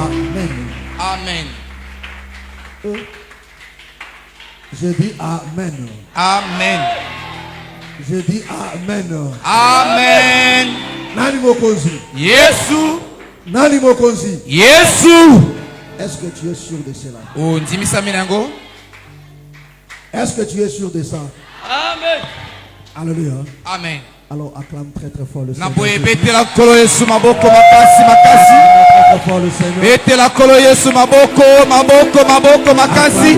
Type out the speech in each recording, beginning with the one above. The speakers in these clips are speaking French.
Amen. Amen. Je dis Amen. Amen. Je dis Amen. Amen. Nani mokonzi. Yesu. Nani mokonzi. Yesu. Est-ce que tu es sûr de cela? Oh, ndimisa minango. Est-ce que tu es sûr de ça? Amen. Alléluia. Amen. Alors acclame très très fort le Seigneur. Naboye bete la kolo Yesu maboko makasi makasi. Très fort le Seigneur. Bete la kolo Yesu maboko makasi.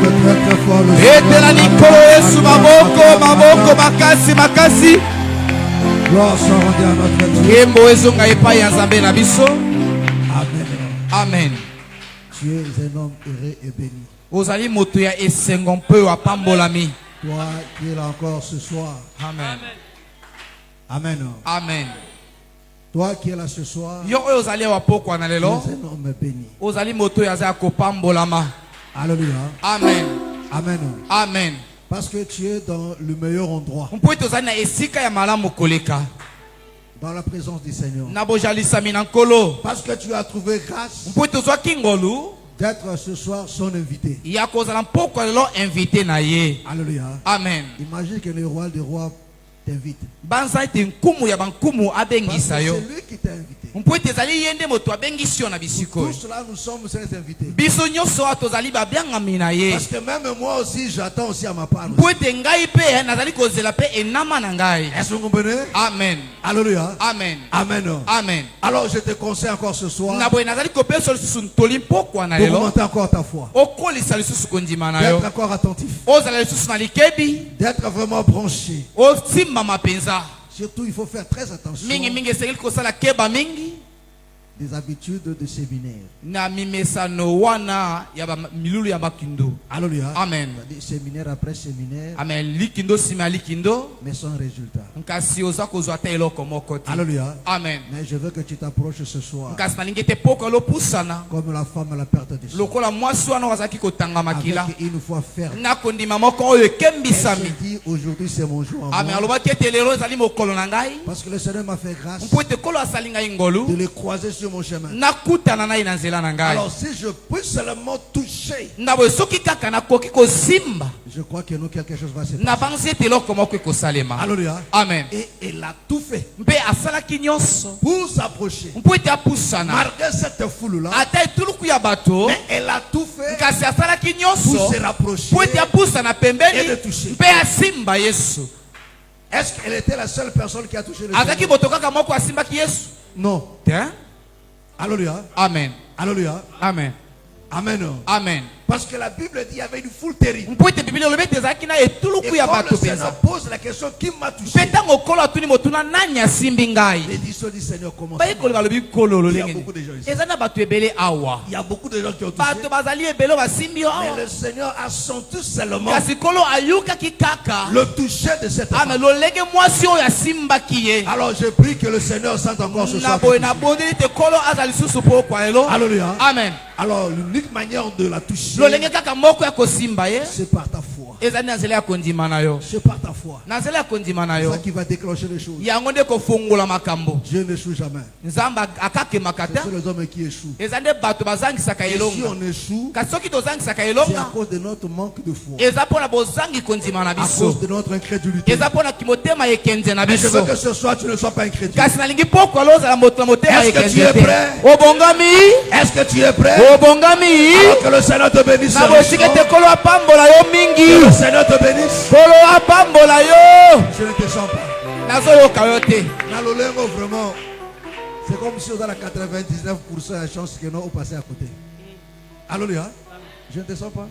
Bete la nikolo Yesu maboko makasi makasi. Gloire soit rendue à notre Dieu. Yembo ezonga epai ya Nzambe na biso. Amen. Amen. Tu es un homme heureux et béni. Ozali moto ya esengo mpe apambolami. Toi qui es là encore ce soir. Amen. Amen. Amen. Toi qui es là ce soir. Yo oyo ozali wa pokwa na Tu es lelo. un homme béni. Ozali moto ya za kopambolama. Alléluia. Amen. Amen. Amen. Parce que tu es dans le meilleur endroit. Mpo ete ozali na esika ya malamu koleka. Dans la présence du Seigneur. Na bojalisami na nkolo. Parce que tu as trouvé grâce Mpo ete ozwaki ngolu d'être ce soir son invité. ya kozala mpokwa lelo invité na ye. Alléluia. Amen. Imagine que le roi des rois t'invite. Banza ete nkumu ya bankumu Parce que abengisa yo. c'est lui qui t'a invité. Mpo ete ezali ye nde moto abengisi yo na bisiko. Tous cela nous sommes ses invités. Biso nyonso awa tozali babiangami na ye. Parce que même moi aussi j'attends aussi à ma part. Mpo ete ngai mpe nazali kozela mpe enama na ngai. Est-ce que vous comprenez? Amen. Alléluia. Amen. Amen. Amen. Alors je te conseille encore ce soir Na boye nazali kopesa lisusu ntoli mpokwa na lelo. d'augmenter encore ta foi. Okolisa lisusu kondima na yo. D'être encore attentif. Ozala lisusu na likebi. D'être vraiment branché. Osimama mpenza. Surtout il faut faire très attention Mingi esengeli kosala keba mingi. des habitudes de séminaire. Na mimesano wana ya milulu ya bakindo. Alléluia. Amen. Séminaire après séminaire, Amen. Likindo sima likindo. mais sans résultat. Nkasi oza kozwa te eloko moko te. Alléluia. Amen. Mais je veux que tu t'approches ce soir Nkasi nalingi te poko lopusana. comme la femme à la perte du sang. Lokola mwasi wana wazaki kotanga makila. Avec une foi ferme. Na kondima moko oyo Elle ekembisami. se dit aujourd'hui c'est mon jour. En Amen. moi. Alobaki ete lelo ezali mokolo na ngai. Parce que le Seigneur m'a fait grâce Mpo ete kolo asali ngai de ngolu. le croiser sur mon chemin. Nakutana naye na nzela na ngai. Alors si je peux seulement toucher, Na boye soki kaka nakoki kosimba. je crois que nous quelque chose va se Na passer. banzi ete eloko moko ekosalema. Alléluia. Amen. Et elle a tout fait Mpe asalaki nyonso. pour s'approcher. Mpo ete apusana. Malgré cette foule-là, Ata etuluku ya bato. mais elle a tout fait Kasi asalaki pour nyonso. se rapprocher. Mpo ete apusana Et pembeni. de toucher. Mpe asimba Yesu. Est-ce qu'elle était la seule personne qui a touché le Azaki Seigneur? moto kaka moko asimbaki Yesu. Non. Te? Alléluia. Amen. Alléluia. Amen. Amen. Amen. Parce que la Bible dit qu'il y avait une foule terrible. Mpo ete Biblia elobi ete ezalaki na Et etuluku ya quand bato le Seigneur mpenza. pose la question, qui m'a touché? Mpe ntango okolo atuni motuna nani asimbi ngai. L'édition du Seigneur commence. Il bayekoli balobi kololo y a lenge beaucoup de gens ici. eza na bato ebele awa. y a beaucoup de gens qui ont touché. Bato bazali ebele basimbi yo Mais awa. le Seigneur a senti seulement Kasi kolo ayukaki kaka. le toucher de cette Ame femme. lolenge mwasi oyo asimbaki ye. Alors je prie que le Seigneur sente encore ce Na soir. boye na bondeli te kolo aza lisusu po kwa lelo. Alléluia. Amen. Alors l'unique manière de la toucher, Lolenge kaka moko ya kosimba ye. c'est par ta foi. Ezali na nzela ya kondima na yo. C'est par ta foi. Na nzela ya kondima na C'est yo. ça qui va déclencher les choses. Yango nde kofungola makambo. Dieu n'échoue jamais. Nzamba akakemaka Ce te. sont les hommes qui échouent. Eza nde bato bazangisaka Et si elonga. on échoue, Kasi soki tozangisaka c'est à elonga. cause de notre manque de foi. Eza mpona bozangi kondima na À biso. cause de notre incrédulité. Eza mpona kimotema ekenze na Mais je veux biso. que ce soir tu ne sois pas incrédule. Kasi nalingi pokwa lozala moto na motema Est-ce que tu ekenze es te. prêt? Obongami. Est-ce que tu es prêt? Obongami. Alors que le Seigneur te bénisse. Na bosika te kolo apambola yo Que mingi. le Seigneur te bénisse. Kolo apambola yo. Je ne te sens pas. Nazoyoka yo te. Dans le lingot, vraiment, c'est comme si on a 99% de chance que nous passer à côté. Alléluia. Je ne te sens pas.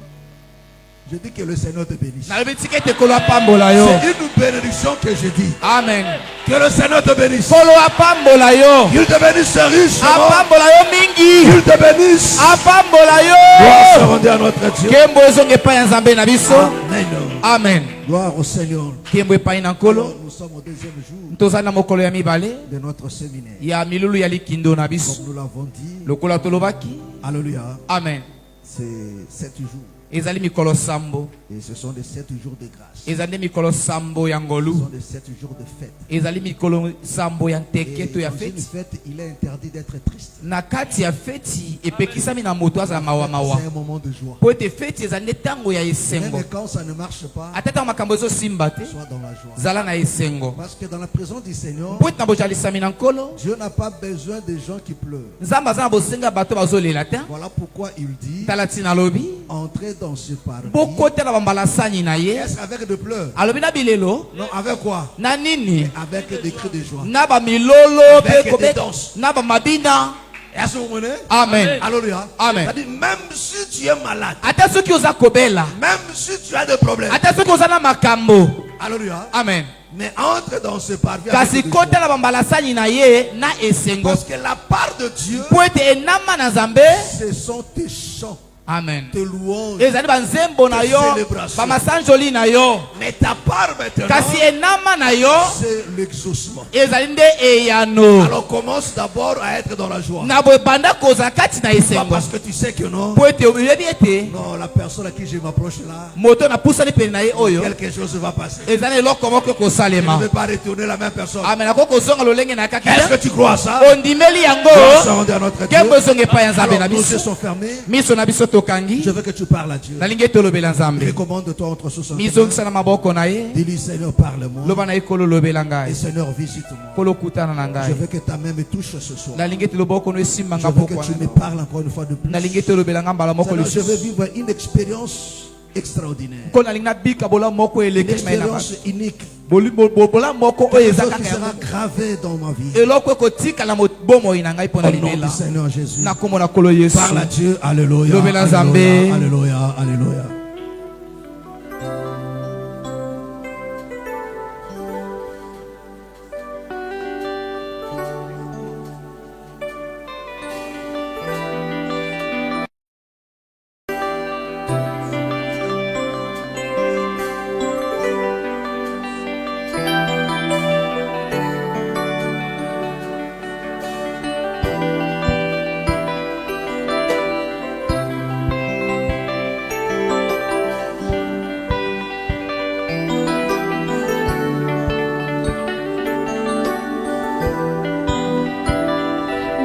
Je dis que le Seigneur te bénisse. Nalobi tika te kolo apambola yo. C'est une bénédiction que je dis. Amen. Que le Seigneur te bénisse. Kolo apambola yo. Qu'il te bénisse richement. Apambola yo mingi. Qu'il te bénisse. Apambola Gloire se yo. rende à notre Dieu. Kembo ezonga epai ya Nzambe na biso. Amen. Amen. Gloire au Seigneur. Kembo epai na nkolo. Alors, nous sommes au deuxième jour Tozali na mokolo ya mibale de notre séminaire. ya milulu ya likindo na biso. Comme nous l'avons dit. Lokola tolobaki. Alléluia. Amen. C'est 7 jours. ezali mikolo sambo. Et ce sont des 7 jours de grâce. Ezali mikolo sambo ya ngolu. Ce sont des 7 jours de fête. Ezali mikolo sambo ya Et nteketo ya dans une feti. fête, il est interdit d'être triste. Na kati ya feti epekisami na moto aza mawa mawa. C'est un moment de joie. Po ete feti ezali tango ya esengo. Même quand ça ne marche pas, Atata makambo zo simba te. sois dans la joie. Zala na esengo. Parce que dans la présence du Seigneur, Po ete na bojalisami na nkolo. Dieu n'a pas besoin de gens qui pleurent. Nzamba za bosenga bato bazolela te. Voilà pourquoi il dit, Talati na lobi. entrez dans ce parvis. Bokota na bambala sani na ye. Est-ce avec de pleurs? Alobi na bilelo. Non, avec quoi? Na nini? Avec des cris de joie. Na ba milolo Avec pe des danses. na ba mabina. Est-ce que vous comprenez? Amen. Alléluia. Amen. C'est-à-dire, même si tu es malade, Ata soki oza kobela. même si tu as des problèmes, Ata soki oza na makambo. alléluia. Amen. Mais entre dans ce parvis. Kasi avec des joies. kota na bambala sani na ye na esengo. Parce que la part de Dieu, Po ete enama na Nzambe. ce sont tes chants, Amen. tes louanges. Ezali banzembo na yo, Célébration. bamasanjoli na yo. Mais ta part maintenant, Kasi enama na yo, c'est l'exaucement. ezali nde eyano. Alors commence d'abord à être dans la joie. Na boye banda koza kati na Pas esengo. parce que tu sais que non. Po ete oyebi ete Non, la personne à qui je m'approche là, moto na pusani pene na ye oyo. quelque chose va passer. Ezali eloko moko Je ne kosalema. vais pas retourner la même personne. Amen. Ako kozonga lolenge na kaki. Est-ce que tu crois à ça? Ondimeli yango. Grâce à notre Dieu. Kembo zonge pa ya Nzambe na Alors, nos yeux biso. sont fermés. Miso na biso tokangi. Je veux que tu parles à Dieu. Nalingi tolobela Nzambe. Recommande-toi entre sous son Mizongisa na maboko na ye. Dis-lui, Seigneur, parle-moi. Loba na ye kolo lobela Et ngai. Seigneur, visite-moi. Kolo kutana na Je ngai. veux que ta main me touche ce soir. Nalingi loboko no esimba Je nga veux poko. que tu me parles encore une fois de plus. Nalingi tolobela nga mbala moko Seigneur, je veux lisusu. vivre une expérience extraordinaire. Ko nalingi bika bola moko Une eleki mai na ba. expérience unique. Bola moko oyo Quelque eza chose qui kaka sera yango. gravé dans ma vie. Eloko ekotika na bomoi na ngai mpo na Au nom limela. du Seigneur Jésus. Na kombo na kolo Yesu. Parle à Dieu. Alléluia. Lobela Alléluia. Nzambe. Alléluia. Alléluia.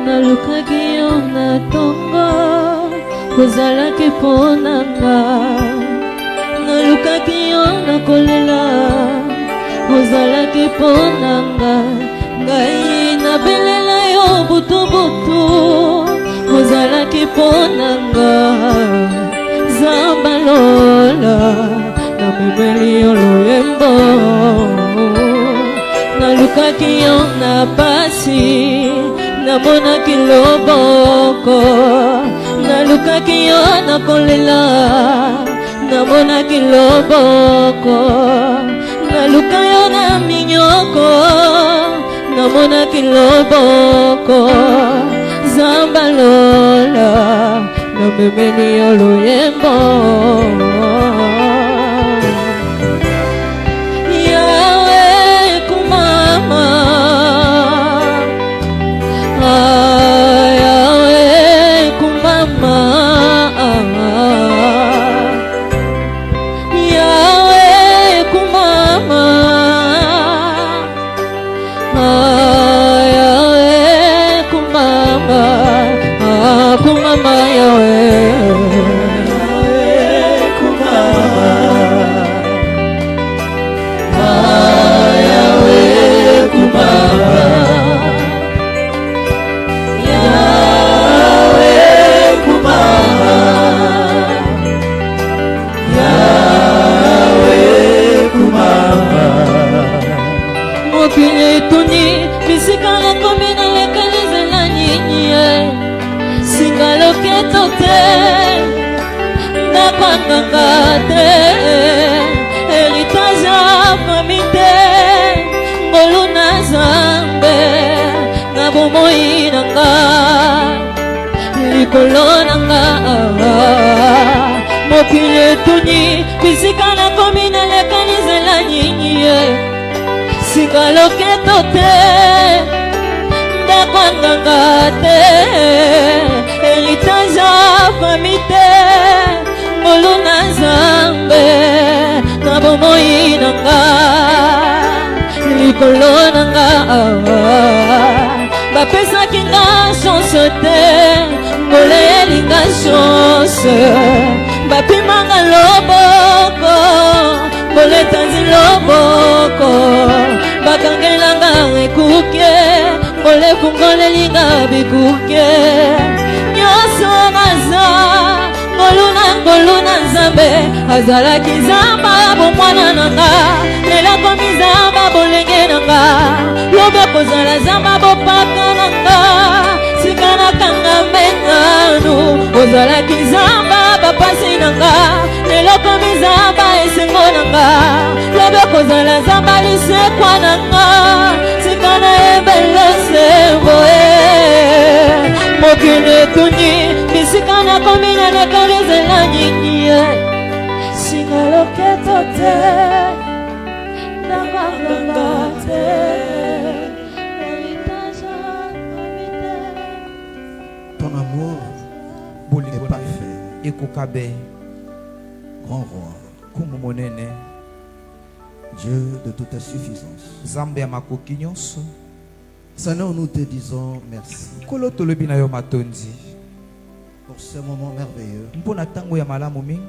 nalukaki yo na tongo kozalaki mpo na nga nalukaki yo na kolela kozalaki mpo na nga ngai nabelela yo butubutu kozalaki mpo na nga Zamba lola namemeli yo loyembo nalukaki yo na pasi namonaki loboko nalukaki yo na kolela namonaki loboko naluka yo na minyoko namonaki loboko Zamba lola namemeli yo loyembo mokili etuni bisika nakomi nalekani nzela nini ye singa loketo te ndako nganga te héritage ya fami te ngolu na likolo nanga bapesaki nga chance te ngole elinga chance bapimanga loboko ngole etanzi loboko bakangelanga ekuke ngole fungolelinga bikuke nyonso maza ngolu na nzambe azalaki nzamba bomwana nanga lelo akomi nzamba bolenge nanga lobi akozala nzamba bopaka nanga sika nakanga menganu ozalaki nzamba bapasi nanga lelo akomi nzamba esengo nanga lobi akozala nzamba lisekwa nanga sika nayebele sembo mokili etuni bisika nakomi na nekalezela nyinyi singa loketo te ndanganga te Ton amour est parfait. Ekokabe Grand roi, kumu monene Dieu de toute suffisance. Nzambe ya makoki nyonso Seigneur, nous te disons merci kolo tolobi na yo matondi pour ce moment merveilleux. mpona tango ya malamu mingi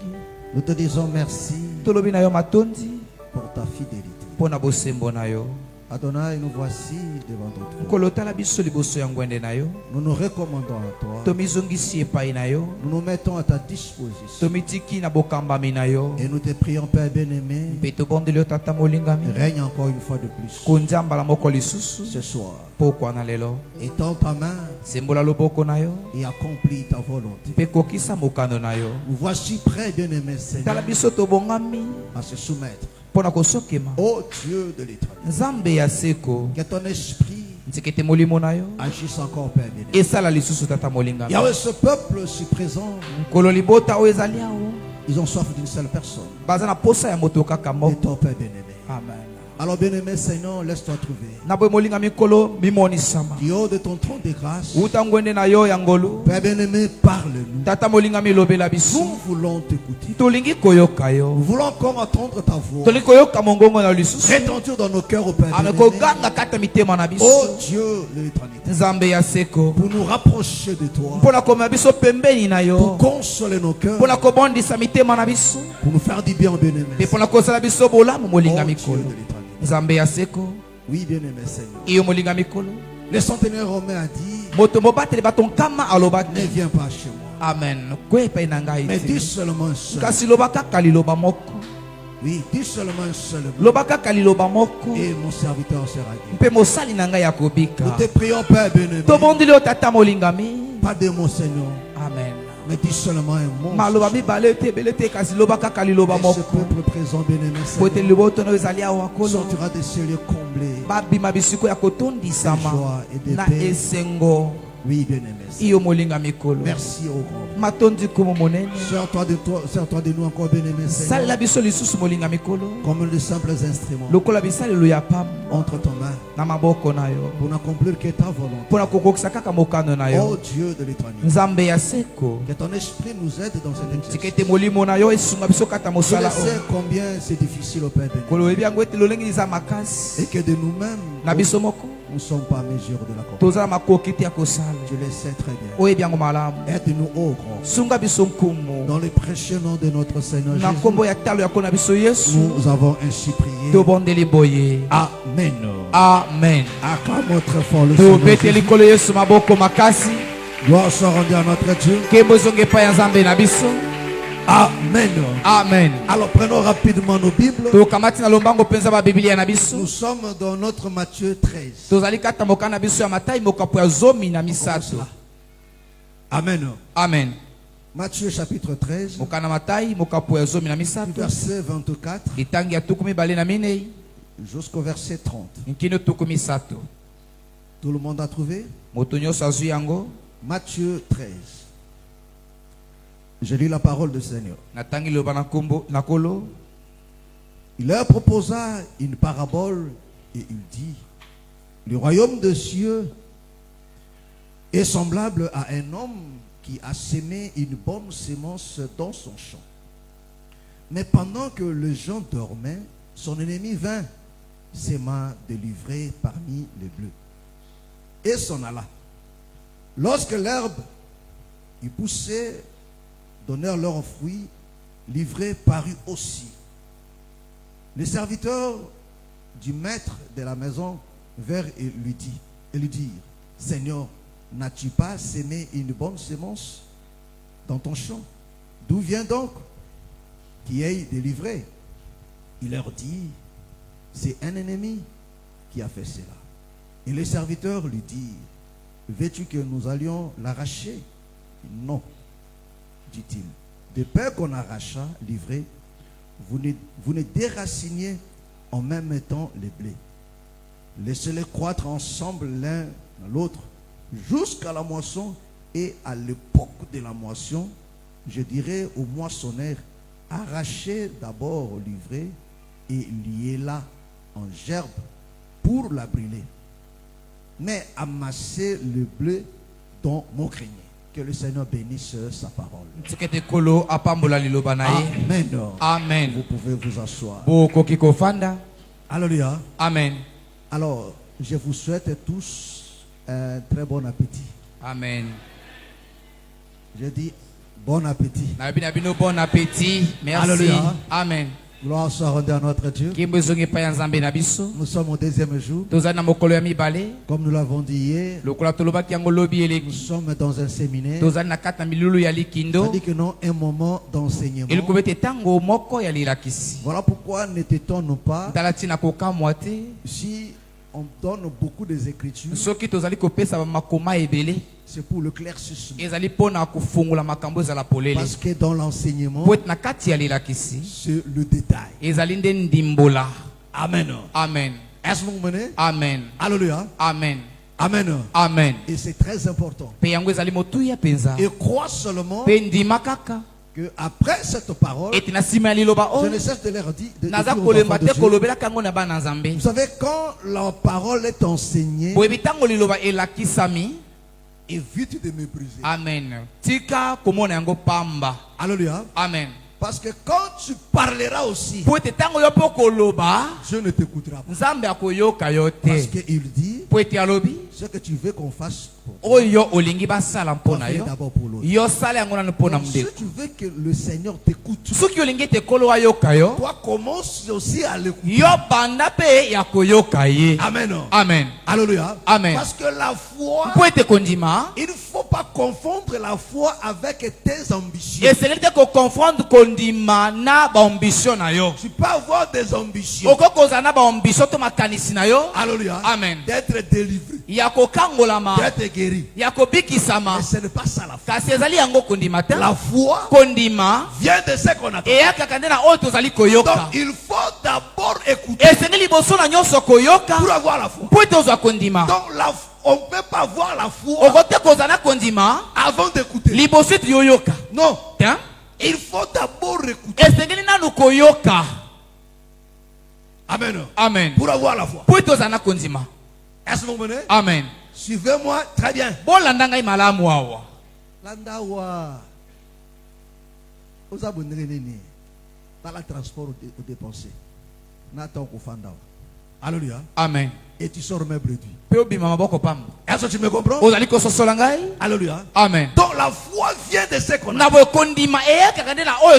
Nous te disons merci tolobi na yo matondi pour ta fidélité. mpona bosembo na yo Adonai, nous voici devant ton trône. nkolo tala biso liboso ya ngwende na yo Nous nous recommandons à toi. tomizongisi epai na yo Nous nous mettons à ta disposition. tomitiki na bokambami na yo Et nous te prions, Père bien-aimé, mpe tobondeli yo tata molingami règne encore une fois de plus konzambala moko lisusu ce soir. pokwa na lelo Étends ta main sembola loboko na yo et accomplis ta volonté. mpe kokisa mokano na yo Nous voici prêts, bien-aimé Seigneur, tala biso tobongami à se soumettre. mpona kosokema Ô Dieu de l'éternel, nzambe ya seko que ton esprit nzekete molimo na yo agisse encore, Père bien-aimé. esala lisusu tata molingami Yahweh, ce peuple si présent, nkolo libota oyo ezali awo ils ont soif d'une seule personne. baza na posa ya moto kaka Et moko ton Père bien-aimé. amen Alors, bien-aimé Seigneur, laisse-toi trouver. na boye molingami nkolo bimonisama Du haut de ton trône de grâce, uta ngwende na yo ya ngolu Père bien-aimé, parle-nous. tata molingami elobela biso Nous voulons t'écouter. tolingi koyoka yo Nous voulons encore entendre ta voix. tolingi koyoka mongongo na lisusu Rétendir dans nos cœurs, au Père ame bien-aimé. koganga kata mitema na biso Ô Dieu de l'éternité, nzambe ya seko pour nous rapprocher de toi, mpona komema biso pembeni na pour yo consoler nos cœurs, mpona kobondisa mitema na biso pour nous faire du bien, bien-aimé. mpe mpona kosala biso bolamu Ô molinga Dieu mikolo de l'éternité. nzambe ya seko Oui, bien-aimé Seigneur. iyo molinga mikolo Le centenaire romain a dit, moto mobateli bato nkama ne alobaki viens pas chez moi, amen kwe epai na ngai mais dis te seulement un seul. kasi loba kaka liloba moko Oui, dis seulement un seul mot. loba kaka liloba moko Et mon serviteur sera guéri. mpe mosali na ngai Nous akobika te prions, Père bien-aimé. tobondeli yo tata molingami Pas de mots, Seigneur, amen mais dis seulement un mot. maloba mibale te ebele te kasi loba kaka liloba Et ce moko peuple présent, bien-aimé, po ete Seigneur, liboto na yo ezali awa kolo sortira de ces lieux comblés. babima bisiko ya De kotondisama joie et de na paix. esengo Oui, bien-aimé. Seigneur. iyo molinga mikolo Merci au grand. matondi kumu monene Sers-toi de nous encore, bien-aimé, salela Seigneur, biso lisusu molinga mikolo comme de simples instruments lokola bisalelo ya pamba entre ton main na maboko na yo pour n'accomplir que ta volonté. mpona kokokisa kaka mokano na Oh yo Dieu de l'éternité, nzambe ya seko que ton esprit nous aide dans cet exercice. tika ete molimo na yo esunga biso kata Je mosala sais oyo combien c'est difficile au Père béni. kolo oyebi yango ete lolenge eza makasi Et que de nous-mêmes, na biso moko nous ne sommes pas à mesure de l'accomplir. tozala makoki te ya kosala Je le sais très bien. oyebi yango malamu Aide-nous, ô grand. sunga biso nkumu Dans le précieux nom de notre Seigneur na Jésus, nkombo ya talo ya kona biso yesu nous avons ainsi prié. tobondeli boye Amen. amen Acclamons très fort le Seigneur tobeteli Jésus. kolo yesu maboko makasi Gloire soit rendue à notre Dieu. nkembo ezonga epai ya nzambe na biso Amen. amen Alors prenons rapidement nos Bibles. tokamati na lombango mpenza babiblia na biso Nous sommes dans notre Matthieu 13. tozali kata moka na biso ya matayi mokapo ya zomi na misato Amen. amen Matthieu chapitre 13, moka na matayi mokapo ya zomi na misato verset 24 litangi ya tuku mibale na minei jusqu'au verset 30. nkino tuku misato Tout le monde a trouvé? moto nyonso azwi yango Matthieu 13. Je lis la parole du Seigneur. natangi liloba na kolo Il leur proposa une parabole et il dit, le royaume des cieux est semblable à un homme qui a semé une bonne semence dans son champ. Mais pendant que les gens dormaient, son ennemi vint, s'aima de livrer parmi les bleus. Et s'en alla. Lorsque l'herbe y poussait, donnèrent leurs fruits, livrés parut aussi. Les serviteurs du maître de la maison vinrent et lui dirent, Seigneur, n'as-tu pas sémé une bonne semence dans ton champ? D'où vient donc qui ait délivré? Il leur dit, c'est un ennemi qui a fait cela. Et les serviteurs lui dirent, veux-tu que nous allions l'arracher? Non, dit-il. De peur qu'on arracha, livré, vous ne déraciniez en même temps les blés. Laissez-les croître ensemble l'un à l'autre jusqu'à la moisson, et à l'époque de la moisson, je dirais au moissonneur, arrachez d'abord l'ivraie et liez-la en gerbe pour la brûler. Mais amassez le blé dans mon grenier. Que le Seigneur bénisse sa parole. Amen. Amen. Vous pouvez vous asseoir. Alléluia. Amen. Alors, je vous souhaite tous un très bon appétit. Amen. Je dis bon appétit. Bon appétit. Merci. Alléluia. Amen. Gloire soit rendue à notre Dieu. Nous sommes au deuxième jour. Comme nous l'avons dit hier, nous sommes dans un séminaire. C'est-à-dire que nous avons un moment d'enseignement. Voilà pourquoi ne t'étonne pas si on donne beaucoup des écritures. C'est pour le claircissement. Parce que dans l'enseignement, c'est le détail. Amen. Amen. Est-ce que vous menez? Amen. Alléluia. Amen. Amen. Amen. Et c'est très important. Et crois seulement que après cette parole, je ne cesse de leur dire, de dire aux enfants de Dieu, vous savez, quand la parole est enseignée, évite de mépriser. Amen. Alléluia. Amen. Parce que quand tu parleras aussi, Dieu ne t'écoutera pas. Parce qu'il dit, ce que tu veux qu'on fasse pour toi, fais d'abord pour l'autre. Si tu veux que le Seigneur t'écoute, toi commence aussi à l'écouter. Amen. Amen. Alléluia. Amen. Parce que la foi, il ne faut pas confondre la foi avec tes ambitions. Tu peux avoir des ambitions. Alléluia. Amen. D'être délivré, d'être guéri. Mais ce n'est pas ça la foi. La foi vient de ce qu'on attend. Donc il faut d'abord écouter pour avoir la foi. Donc on ne peut pas avoir la foi avant d'écouter. Non. Il faut d'abord écouter. Amen. Amen. Pour avoir la foi. Est-ce que vous menez? Amen. Suivez-moi très bien. Landawa. Vous abonnez par le transport au dépensé. Alléluia. Amen. Et tu sors mes brebis. Est-ce que tu me comprends? Alléluia. Amen. Donc la foi vient de ce qu'on a. Oh,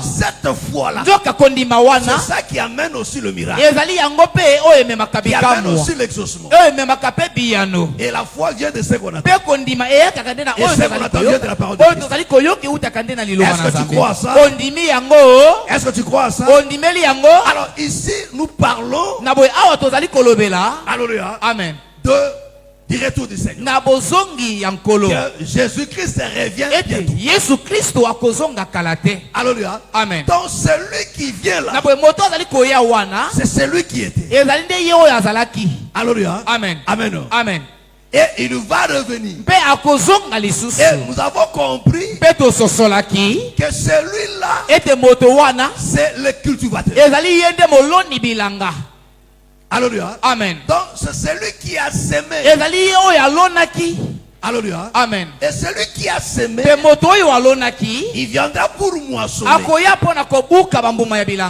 cette foi-là, c'est ça qui amène aussi le miracle. Qui amène aussi l'exaucement. Et la foi vient de ce qu'on a. Et ce qu'on attend vient de la parole de Christ. Est-ce que tu crois à ça? Est-ce que tu crois à ça? Alors ici, nous parlons, alléluia, Amen. du retour du Seigneur. Que Jésus-Christ revient bientôt. Alléluia. Amen. Donc celui qui vient là, c'est celui qui était. Alléluia. Amen. Amen. Amen. Et il va revenir. Et nous avons compris que celui-là, c'est le cultivateur. Alléluia. Amen. Donc c'est celui qui a semé. Alléluia. Amen. Et celui qui a semé, il viendra pour moissonner.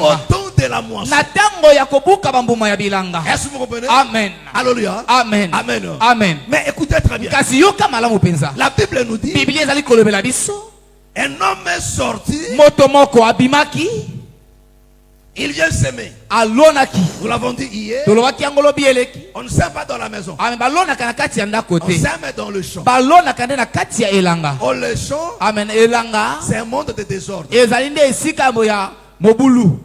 Au temps de la moisson. na tango ya kobuka bambuma ya bilanga. Est-ce que vous comprenez? Amen. Alléluia. Amen. Amen. Amen. Mais écoutez très bien. Kasi yoka malamu penza. La Bible nous dit, Biblia ezali kolobela biso. un homme est sorti, Moto moko abimaki. il vient s'aimer. Alonaki. Nous l'avons dit hier. Tolobaki yango lobi eleki. On ne sème pas dans la maison. Amen. Balonaka na kati ya ndako On te. sème dans le champ. Balonaka nde na kati ya elanga. Oh, le champ, Amen. Elanga. c'est un monde de désordre. Ezali nde esika ya mobulu.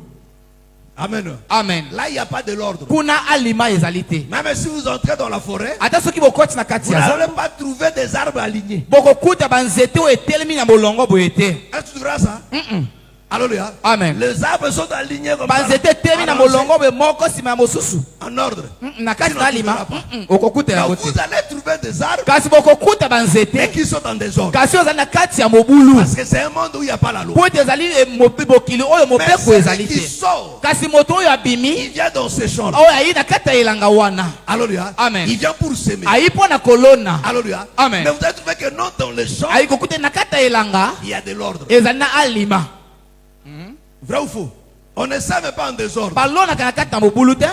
Amen. Amen. Là, il n'y a pas de l'ordre. Kuna alima ezali te. Même si vous entrez dans la forêt, Ata soki bokoti na kati vous ya n'allez pas trouver des arbres alignés. bokokuta banzete oyo etelemi na molongo boye te. Est-ce que tu trouveras ça? Alléluia. Amen. Les arbres sont alignés comme ça. Banzete etelemi na Allons-y. molongo boye moko nsima ya mosusu. En ordre. Na kati Sinon, na tu alima verras pas. okokuta yango Donc, te. vous allez trouver des arbres, Kasi bokokuta mais banzete qui sont en désordre. kasi ozali na kati ya mobulu. Parce que c'est un monde où il n'y a pas la loi. Po ete ezali mokili oyo Mais mobeko celui ezali qui te. sort, Kasi moto oyo il abimi vient dans ces champs-là. oyo ayi na kati ya elanga wana Alléluia. Amen. Il vient pour s'aimer. ayi mpo na kolona. Alléluia. Amen. Mais vous avez trouvé que non, dans les champs, ayi kokuta na kati ya elanga il y a de l'ordre. ezali na alima. Vrai ou faux? On ne s'aime pas en désordre. balonaka na kati ya mobulu te.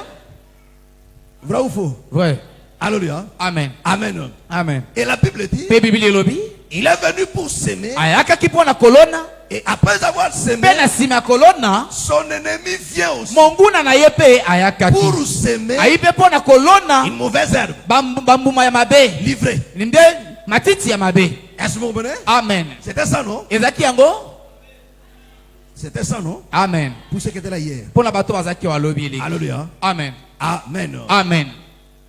Vrai ou faux? Ouais. Alléluia. Amen. Amen. Amen. Et la Bible dit, Pe Biblia elobi il est venu pour s'aimer. ayakaki mpo na kolona. Et après avoir s'aimé, Mpe na nsima ya kolona son ennemi vient aussi monguna na ye mpe ayakaki. pour s'aimer ayi mpe mpo na kolona une mauvaise herbe bambuma ya mabe livrée. nde matiti ya mabe. Est-ce que vous comprenez? Amen. C'était ça, non? ezalaki yango. C'était ça, non? Amen. Pour ceux qui étaient là hier. Mpo na bato bazalaki oyo alobi eleki. Alléluia. Amen. Amen. Amen.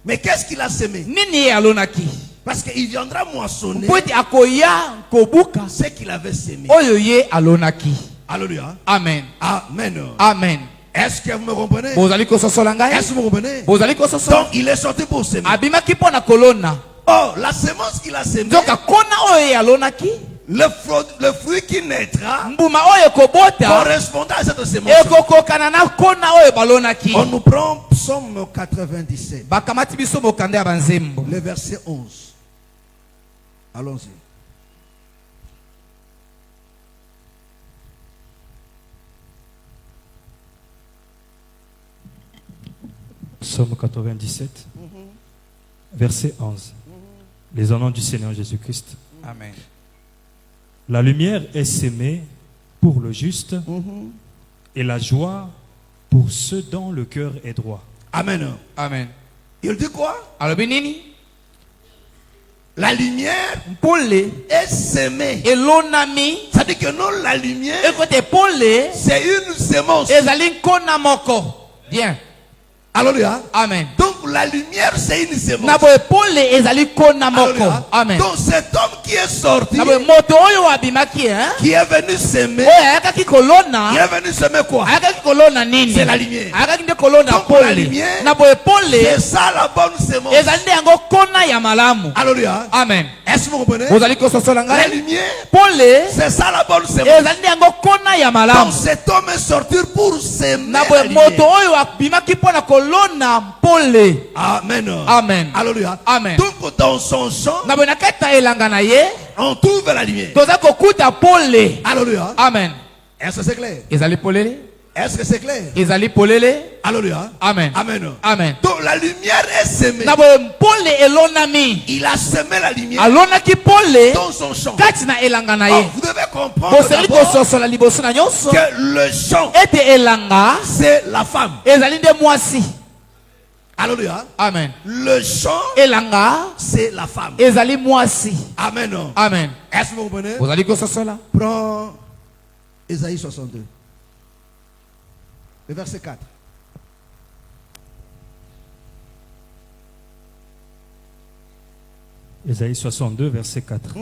Mais qu'est-ce qu'il a semé? Nini ye alonaki? Parce qu'il viendra moissonner mpo ete akoya kobuka ce qu'il avait semé. oyo ye alonaki. Alléluia. Amen. Amen. Amen. Est-ce que vous me comprenez? bozali kososola ngai? Est-ce que vous me comprenez? bozali kososola? Donc il est sorti pour s'aimer. abimaki mpo na kolona. Oh, la semence qu'il a semée, nzoka kona oyo ye alonaki le fruit qui naîtra mbuma oyo ekobota correspondant à cette semence. ekokokana na kona oyo balonaki. On nous prend Psaume 97, bakamati biso mokanda ya banzembo. le verset 11. Allons-y. Psaume 97, verset 11. Les honneurs du Seigneur Jésus-Christ. Amen. La lumière est sémée pour le juste et la joie pour ceux dont le cœur est droit. Amen. Amen. Il dit quoi? alobi nini? La lumière mpole est sémée. elonami Ça dit que non, la lumière, ekote epole c'est une semence. ezali nkona moko. Bien. Alléluia. Amen. Donc la lumière, c'est une semence. na boye epole ezali nkona moko. Alléluia. Amen. Donc cet homme qui est sorti, na boye moto oyo abimaki qui est venu s'aimer, oyo ayakaki kolona il est venu s'aimer quoi? ayakaki kolona nini? C'est la lumière. ayakaki nde kolona Donc, la pole. lumière, na boye epole C'est ça la bonne semence. ezali nde yango kona ya malamu. Alléluia. Amen. Est-ce que vous comprenez? bozali kososola La ngai? lumière, pole c'est ça la bonne semence. ezali nde yango kona ya malamu. Donc cet homme est sorti pour s'aimer. na la boye lumière. moto oyo abimaki mpo na kolona mpole. Amen. Amen. Alléluia. Amen. Donc dans son champ, na boye na kati ya elanga na ye on trouve la lumière. toza kokuta pole. Alléluia. Amen. Est-ce que c'est clair? ezali polele? Est-ce que c'est clair? ezali polele? Alléluia. Amen. Amen. Amen. Donc la lumière est semée. na boye pole elonami Il a semé la lumière alonaki pole dans son champ. kati na elanga na Oh, ye. vous devez comprendre bosali d'abord kososola liboso na nyonso que le champ, ete elanga c'est la femme. ezali nde mwasi. Alléluia. Amen. Le champ, elanga c'est la femme. ezali mwasi. Amen. Amen. Est-ce que vous comprenez? bozali kososola? Prends Ésaïe 62. Le verset 4. Ésaïe 62, verset 4.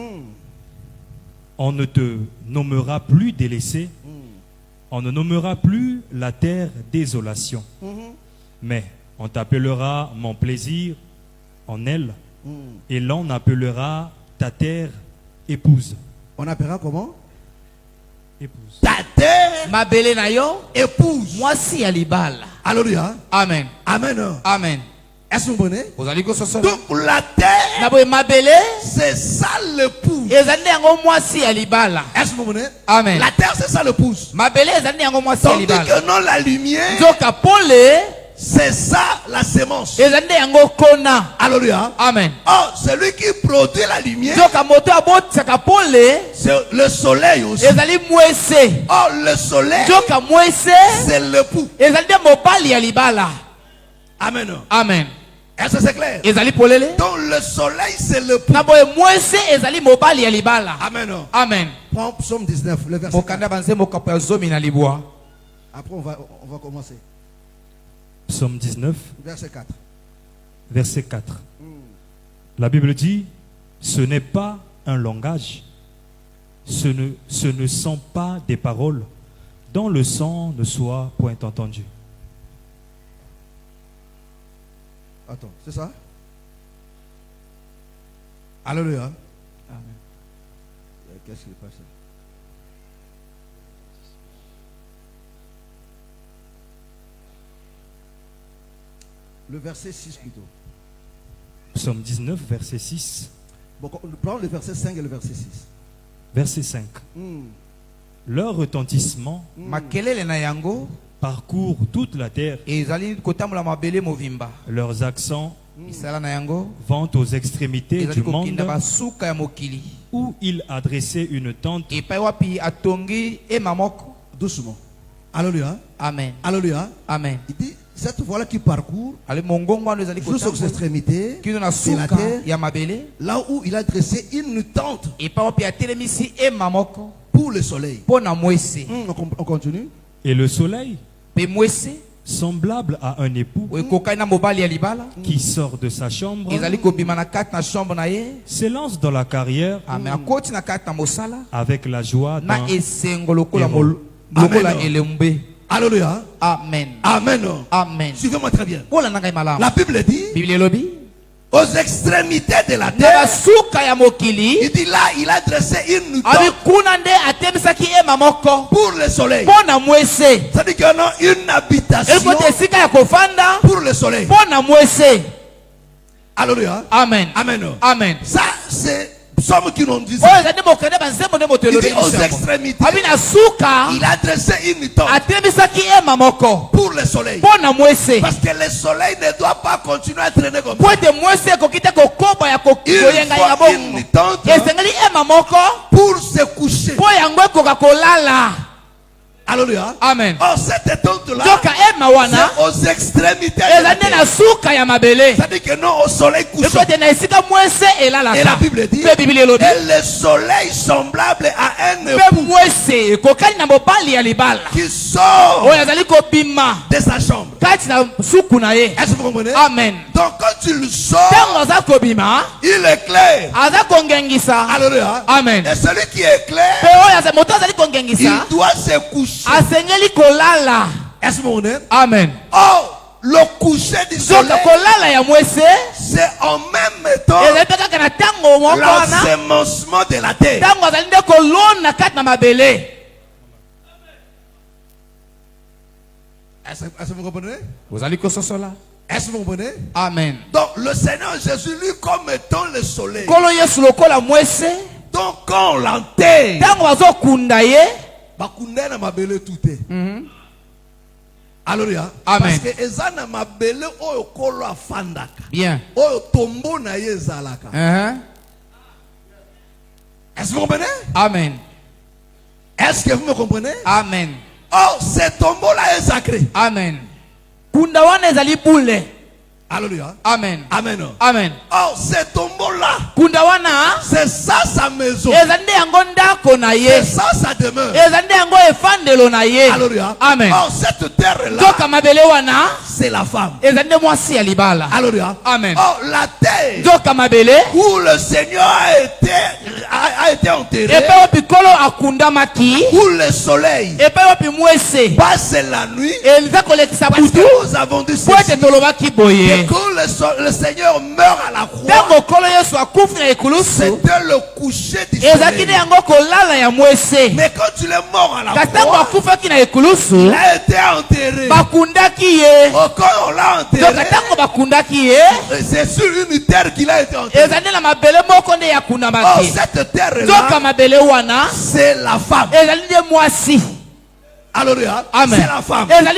On ne te nommera plus délaissé, on ne nommera plus la terre désolation, mais on t'appellera mon plaisir en elle, et l'on appellera ta terre épouse. On appellera comment? Épouse. Ta terre mabele na yo épouse. mwasi ya libala. Alléluia. Amen. Amen. Amen. Est-ce que vous comprenez? ozali kososola Donc la terre, na boye mabele c'est ça l'épouse. ezali yango mwasi ya libala. Est-ce que vous comprenez? Amen. La terre, c'est ça l'épouse. Mabele ezali yango mwasi ya Tandis libala. que non, la lumière, Nzoka pole c'est ça la sémence. ezali yango kona. Alléluia. Amen. Oh, celui qui produit la lumière, Nzoka moto abotisaka pole c'est le soleil aussi. ezali mwese. Oh, le soleil, Nzoka mwese c'est l'époux. ezali nde mobali ya libala. Amen. Amen. Est-ce que c'est clair? Ezali polele. Donc le soleil, c'est l'époux. Na boye mwese ezali mobali ya libala. Amen. Amen. Prends Psaume 19, le verset 4. Mokanda banze mokapo ya zomi na libwa. Après, on va commencer. Psaume 19, Verset 4. verset 4. La Bible dit, ce n'est pas un langage, ce ne sont pas des paroles dont le son ne soit point entendu. Attends, c'est ça? Alléluia. Amen. Qu'est-ce qui est passé? Le verset 6 plutôt. Psaume 19, verset 6. Bon, on prend le verset 5 et le verset 6. Verset 5. Leur retentissement Makelele na yango parcourt toute la terre. ezali kotambola mabele movimba. Leurs accents Misala na yango vont aux extrémités ezali du monde kokinda basuka ya mokili. où il adressait une tente. Epai wapi atongi ema moko. Doucement. Alléluia. Amen. Alléluia. Amen. Il dit, cette voie-là qui parcourt Ale mongongo wana ezali jusqu'aux kotambola extrémités kino na de la suka terre, ya mabele. là où il a dressé une tente Epai wapi atelemisi ema moko pour le soleil. pona mwese. On continue. Et le soleil, Pe mwese semblable à un époux oekokani na mobali ya libala qui sort de sa chambre, ezali kobima na kati na chambre na ye. s'élance dans la carrière Amen. Akoti na kati na mosala avec la joie na dans esengo lokola Amen. lokola elembe. Alléluia. Amen. Amen. Amen. Suivez-moi très bien. Ola nanga malamu. La Bible dit, Bible elobi aux extrémités de la na terre, basuka ya mokili il dit là, il a dressé une abi tente kuna nde atemisaki ema moko pour le soleil. pona mwese. C'est-à-dire qu'il y a une habitation Elikote esika ya kofanda pour le soleil. pona mwese. Alléluia. Amen. Amen. Amen. Ça, c'est Psaume qui nous dit Oyo ça. ezali mokende banzembo nde moto Il elobi dit aux lisambo. extrémités, Abi na suka il a dressé une tente atemisaki ema moko pour le soleil. pona mwese. Parce que le soleil ne doit pas continuer à traîner comme Po ça. ete mwese ekoki te kokoba ya Il koyenga ya faut bongo. une tente Esengeli ema moko pour se coucher. po yango ekoka kolala. Alléluia. Amen. Oh, cette tente-là, Nzoka ema wana c'est aux extrémités de la ezali nde na terre. suka ya mabele. C'est-à-dire que non au soleil couchant. Ekote na esika mwese Et la elalaka. Bible dit, Pe Biblia elobi et le soleil semblable à un pe époux mwese ekokani na mobali ya libala qui sort oyo azali kobima de sa chambre. kati na suku na ye. Est-ce que vous comprenez? Amen. Donc quand il sort, Ntango aza kobima il éclaire. aza kongengisa. Alléluia. Amen. Et celui qui éclaire, Pe oyo moto azali il kongengisa doit se coucher. asengeli kolala. Est-ce que vous comprenez? Amen. Oh, le coucher du Nzoka soleil, kolala ya mwese c'est en même temps ezali mpe kaka na ntango moko wana l'ensemencement de la terre. ntango azali nde kolona kati na mabele. Est-ce que vous comprenez? ozali kososola. Est-ce que vous comprenez? Amen. Donc le Seigneur Jésus, lui, comme étant le soleil. Nkolo Yesu lokola mwese Donc quand on l'enterre, ntango bazokunda ye. bakunda na mabele tout est. Alléluia. Amen. Parce que eza na mabele oyo kolo afandaka. Bien. Oyo tombo na ye ezalaka. Est-ce que vous comprenez? Amen. Est-ce que vous me comprenez? Amen. Oh, ce tombeau-là est sacré. Amen. Kunda wana ezali bule. Alléluia. Amen. Amen. Amen. Oh, ce tombeau-là, Kunda wana c'est ça sa maison. ezali nde yango ndako na C'est ye. ça sa demeure. Ezali nde yango efandelo na ye. Alléluia. Amen. Oh, cette terre-là, Nzoka mabele wana c'est la femme. ezali nde mwasi ya libala. Alléluia. Amen. Oh, la terre Nzoka mabele où le Seigneur a été enterré, epe opi kolo akundamaki où le soleil epe opi mwese passe la nuit. eza kolekisa Parce butu que nous avons dit po ete ceci, tolobaki boye le Seigneur meurt à la croix, c'était le coucher du soleil. Mais quand il est mort à la croix, il a été enterré. Quand on l'a enterré, c'est sur une terre qu'il a été enterré. Oh, cette terre-là, c'est la femme. Alléluia. Amen. C'est la femme. Voilà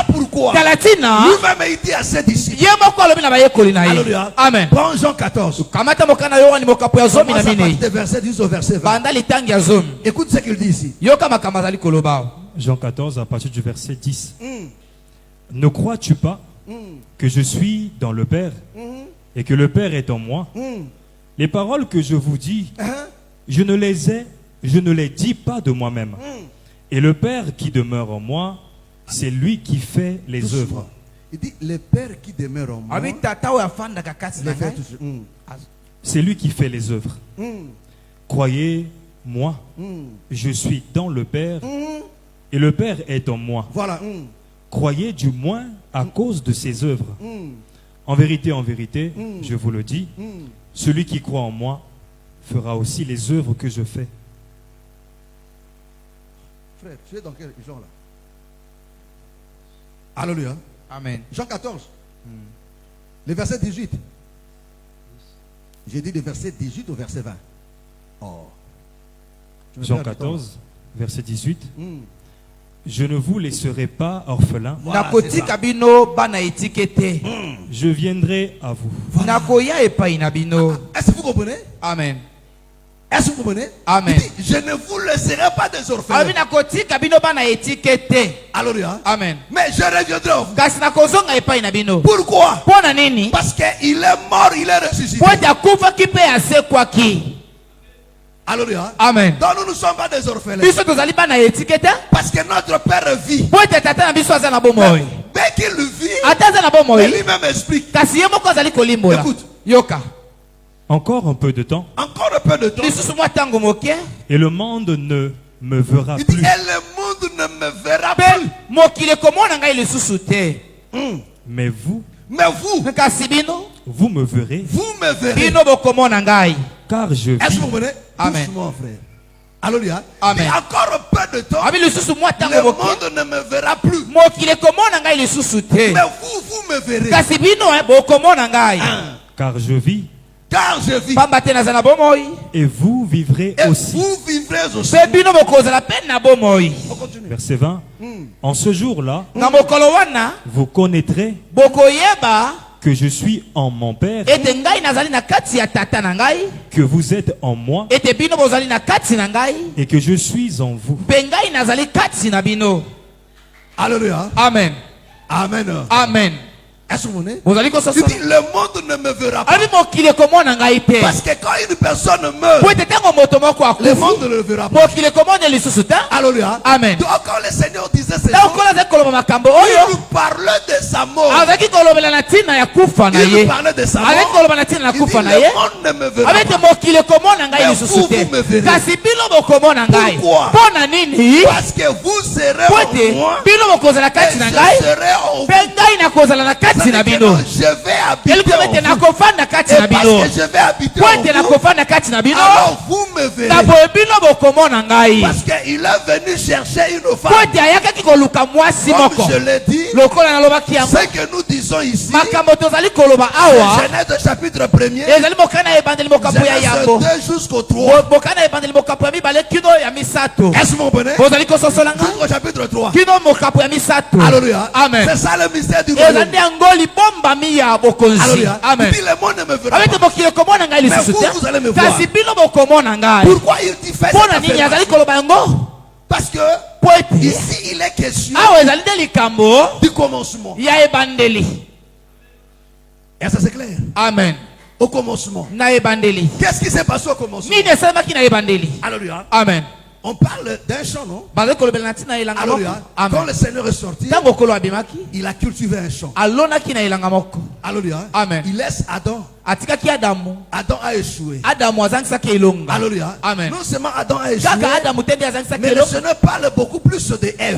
pourquoi lui-même il dit à ses disciples. Alléluia. Amen. Prends Jean 14. Commence à partir du verset 10 au verset 20. Écoute ce qu'il dit ici. Jean 14 à partir du verset 10. Ne crois-tu pas que je suis dans le Père et que le Père est en moi? Les paroles que je vous dis, je ne les dis pas de moi-même. Et le Père qui demeure en moi, c'est lui qui fait les œuvres. Il dit, le Père qui demeure en moi, c'est lui qui fait les œuvres. Croyez-moi, je suis dans le Père et le Père est en moi. Voilà. Croyez du moins à cause de ses œuvres. En vérité, je vous le dis, celui qui croit en moi fera aussi les œuvres que je fais. Frère, tu es dans quel Jean là? Alléluia. Amen. Jean 14. Le verset 18. J'ai dit le verset 18 au verset 20. Oh. Jean 14, verset 18. Je ne vous laisserai pas orphelins. Voilà, je viendrai à vous. Voilà. Est-ce que vous comprenez? Amen. Est-ce que vous comprenez? Amen. Il dit, je ne vous laisserai pas des orphelins. Alléluia. Amen. Mais je reviendrai à vous. Pourquoi? Parce qu'il est mort, il est ressuscité. Alléluia. Amen. Donc nous ne sommes pas des orphelins. Parce que notre Père vit. Mais qu'il vit, et lui-même explique. Écoute. Encore un peu de temps. Encore un peu de temps. Et le monde ne me verra Il dit, plus. et le monde ne me verra plus. Mais vous me verrez. Vous me verrez. Car je Est-ce que vis. vous comprenez? Amen. Doucement, frère. Alléluia. Amen. Et encore un peu de temps. Le monde ne me verra plus. Mais vous me verrez. Car je vis. Car je vis. Et vous vivrez Et aussi. vous vivrez aussi. On continue. Verset 20. En ce jour-là, vous connaîtrez que je suis en mon Père, que vous êtes en moi et que je suis en vous. Alléluia. Amen. Amen. Amen. Est-ce que vous voyez? Il dit, le monde ne me verra pas. Parce que quand une personne meurt, le monde ne le verra pas. Alléluia. Amen. Donc quand le Seigneur disait ces choses, il nous parlait de sa mort. Il nous parlait de sa mort. Il dit, le monde ne me verra pas. Mais vous me verrez. Pourquoi? Parce que vous serez en moi et je serai en vous. Je vais habiter en vous. Et parce que je vais habiter en vous, alors vous me verrez. Parce qu'il est venu chercher une femme. Comme je l'ai dit, ce que nous disons ici, Genèse chapitre 1er, Genèse 2 jusqu'au 3. Est-ce que vous comprenez? Jusqu'au chapitre 3. Alléluia. Amen. C'est ça le mystère du royaume. Alléluia. Amen. Il dit, le monde ne me verra pas. Mais vous allez me voir. Pourquoi il dit fait cette affaire? Parce que ici il est question du commencement. Et ça c'est clair. Amen. Au commencement. Qu'est-ce qui s'est passé au commencement? Alléluia. Amen. On parle d'un champ, non? Alléluia. Quand le Seigneur est sorti, il a cultivé un champ. Alléluia. Amen. Il laisse Adam. Adam a échoué. Alléluia. Amen. Non seulement Adam a échoué, mais le Seigneur parle beaucoup plus de Ève.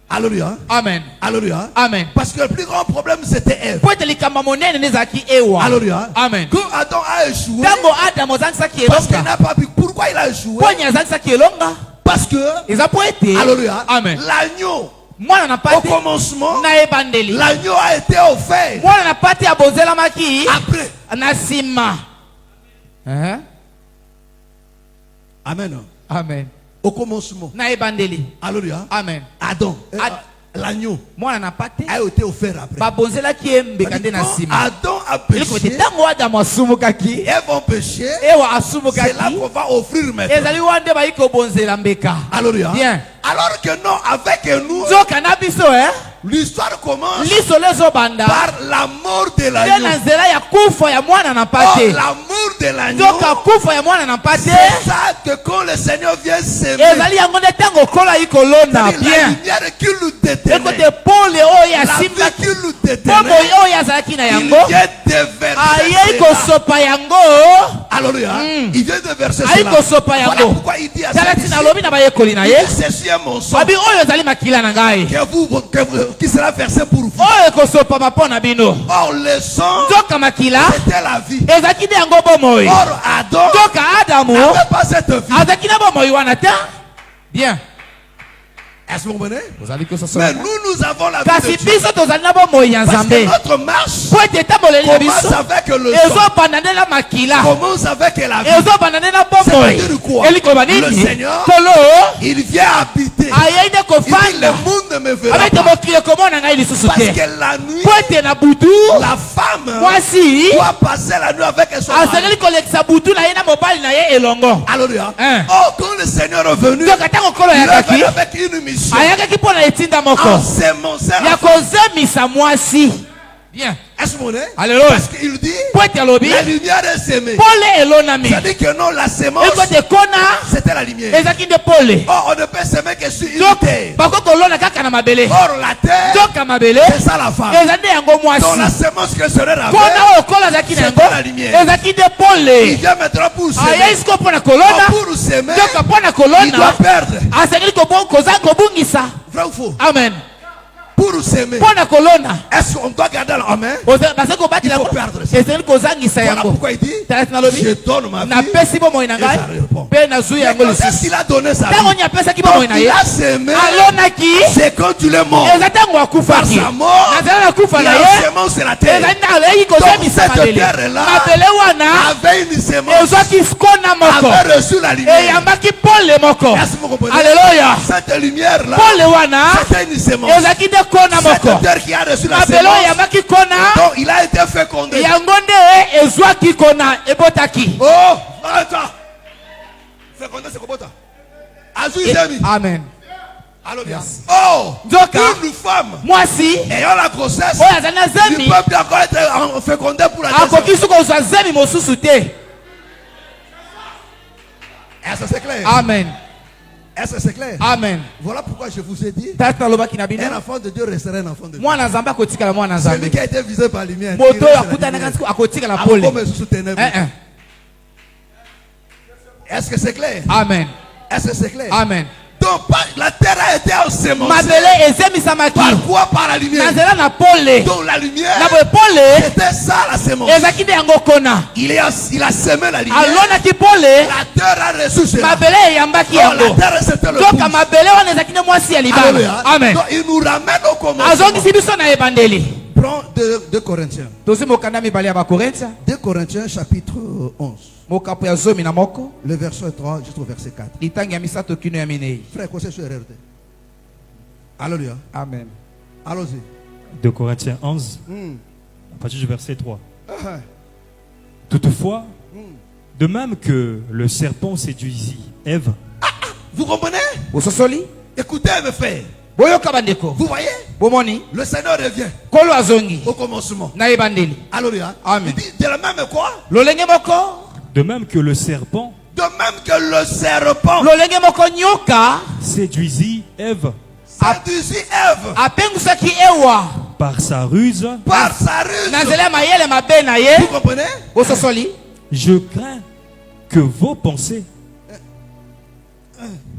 Alléluia. Amen. Alléluia. Amen. Parce que le plus grand problème c'était Ève. Po ete likambo monene nezalaki ewa. Alléluia. Amen. Quand Adam a échoué, Ntango Adamu azangisaki parce qu'il elonga. n'a pas pu. Pourquoi il a échoué? Po azangisaki elonga. Parce que, Eza po ete. alléluia, Amen. l'agneau, Mwana na au pate. commencement, Na ebandeli. l'agneau a été offert. Mwana na pate abozelamaki. Après. Na sima. Amen. Amen. Au commencement. Na ebandeli. Alléluia. Amen. Adam, l'agneau Mwana na pate. a été offert après. Babonzelaki embeka nde na Quand sima. Adam a Eloko ete péché, ntango Adamu asumukaki. Ève a péché, Ewa c'est là asumukaki. qu'on va offrir maintenant. Ezali wande bayi kobonzela mbeka. Alléluia. Bien. Alors que non, avec nous, Nzoka na biso l'histoire commence liso lezobanda par la mort de nde l'agneau. na nzela ya kufa ya mwana na Or, pate. l'amour de l'agneau, Nzoka kufa ya mwana na pate. c'est ça que quand le Seigneur vient s'aimer, Ezali yango nde ntango okola ikolonda la bien. lumière qui nous détenait, Ekote pole oyo la vie asimbaki. qui nous Pombo détenait, oyo azalaki na il yango. vient déverser Ayei cela. kosopa yango. Alléluia. Il vient déverser Ayei cela. kosopa Voilà yango. pourquoi il dit à Tala ses tina disciples, alobi na bayekoli na ye. ceci est mon sang Babi oyo ezali makila na ngai. qui sera versé pour vous. Oyo ekosopama mpo na bino. Or, le sang, Nzoka makila c'était la vie. ezalaki nde yango bomoi. Or, Adam Nzoka Adamu n'avait pas cette vie. azalaki na bomoi wana te. Bien. Est-ce que vous comprenez? Ozali Mais kososola. nous avons la vie Kasi de Dieu. biso tozali na bomoi ya Parce que Nzambe. notre marche Po ete etamboleli na commence biso avec le sang. ezobanda nde na makila. Commence avec la vie. Ezobanda nde na bomoi. C'est-à-dire quoi? Eli koloba Le nini? Seigneur, Kolo il vient habiter. ayei nde Il dit, le kofanda. monde ne me verra Abete pas. mokili ekomona ngai lisusu Parce te. que la nuit, Po ete na butu la femme mwasi doit passer la nuit avec son mari. azaleli kolekisa butu na ye na mobali na ye elongo. Alléluia. Hein. Oh, quand le Seigneur est venu, Nzoka ntango kolo il est ayakaki venu avec une mission. ayakaki mpo na etinda moko En s'émonçant la ya femme. kozemisa mwasi. Bien. Est-ce que vous comprenez? Alléluia. Parce qu'il dit, Po ete alobi la lumière est sémée. pole elonami. C'est-à-dire que non, la sémence, Ekote kona c'était la lumière. ezalaki nde pole. Or, on ne peut s'aimer que sur une Donc terre. bako kolona kaka na mabele. Or, la terre, Nzoka mabele c'est ça la femme. ezali nde yango Donc, la mwasi. sémence que le Seigneur avait, Kona oyo kola azalaki na yango c'est la lumière. ezalaki nde il pole. vient maintenant pour Ayei s'aimer. siko mpo na Or, kolona. pour s'aimer, Nzoka mpo na il doit kolona perdre. azalaki kobungisa. Vrai ou faux? Amen. Pour s'aimer. Mpo na kolona Est-ce qu'on doit garder la main? base kobatela Il faut perdre ça. ezali kozangisa Voilà yango. pourquoi il dit, Tala tina lobi je donne ma vie. napesi bomoi na ngai Et ça répond. mpe nazwi Mais yango quand est-ce lisusu. qu'il a donné sa Ntango vie? nini apesaki Donc, bomoi na il ye a s'aimé. alonaki C'est quand tu l'es mort. eza ntango Par akufaki sa mort, nazala na kufa il na a ye une sémence sur la terre. ezali nde aleki kozemisa cette mabele. terre-là Mabele wana avait une sémence, ezwaki kona moko avait reçu la lumière. eyambaki pole moko. Est-ce que vous comprenez? Alleluia. Cette lumière-là, Pole wana c'était une sémence. ezalaki nde kona moko. Cette terre qui a reçu la Mabele sémence, eyambaki kona donc il a été fécondé. yango nde ezwaki kona ebotaki. Oh, attends. Fécondé, c'est quoi? Azui Amen. Alléluia. Oh, Nzoka une femme mwasi ayant la grossesse, oyo azali na il zemi peut plus encore être fécondé pour la deuxième. akoki soki kozwa zemi mosusu te. Est-ce que c'est clair? Amen. Est-ce que c'est clair? Amen. Voilà pourquoi je vous ai dit, Tata nalobaki na bino un enfant de Dieu restera un enfant de Dieu. mwana nzambe akotikala mwana Celui nzambe. qui a été visé par la lumière. Moto oyo akutanaka nsiko akotikala pole. Est-ce que c'est clair? Amen. Est-ce que c'est clair? Amen. Donc la terre a été ensemencée. Mabele ezemisamaki Par quoi? Par la lumière. na nzela na pole. Donc la lumière, Na boye pole c'était ça la sémence. ezalaki nde yango kona. Il a semé la lumière. alonaki pole La terre a reçu cela. mabele eyambaki Donc yango. la terre c'était le Nzoka pouce. mabele wana ezalaki nde mwasi ya libala. Alléluia. Amen. Donc il nous ramène au commencement. azongisi biso na ebandeli. Prends 2 Corinthiens. tozi mokanda mibale ya bakorintia 2 Corinthiens chapitre 11. mokapo ya zomi na moko Le verset 3 jusqu'au verset 4. litangi ya misato kino ya minei. Frère, quoi c'est sur RRD? Alléluia. Amen. Allons-y. 2 Corinthiens 11, à partir du verset 3. Ah, Toutefois, de même que le serpent séduisit Ève, vous comprenez? ososoli Écoutez mes frères. boyoka bandeko Vous voyez? bomoni Le Seigneur revient kolo azongi au commencement. na ebandeli. Alléluia. Amen. Il dit de la même quoi? lolenge moko de même que le serpent De même que le serpent lolenge moko nyoka séduisit Ève séduisit Ève apengusaki ewa par sa ruse, par sa ruse. na nzela ya mayele mabe na ye. Vous comprenez? ososoli je crains que vos pensées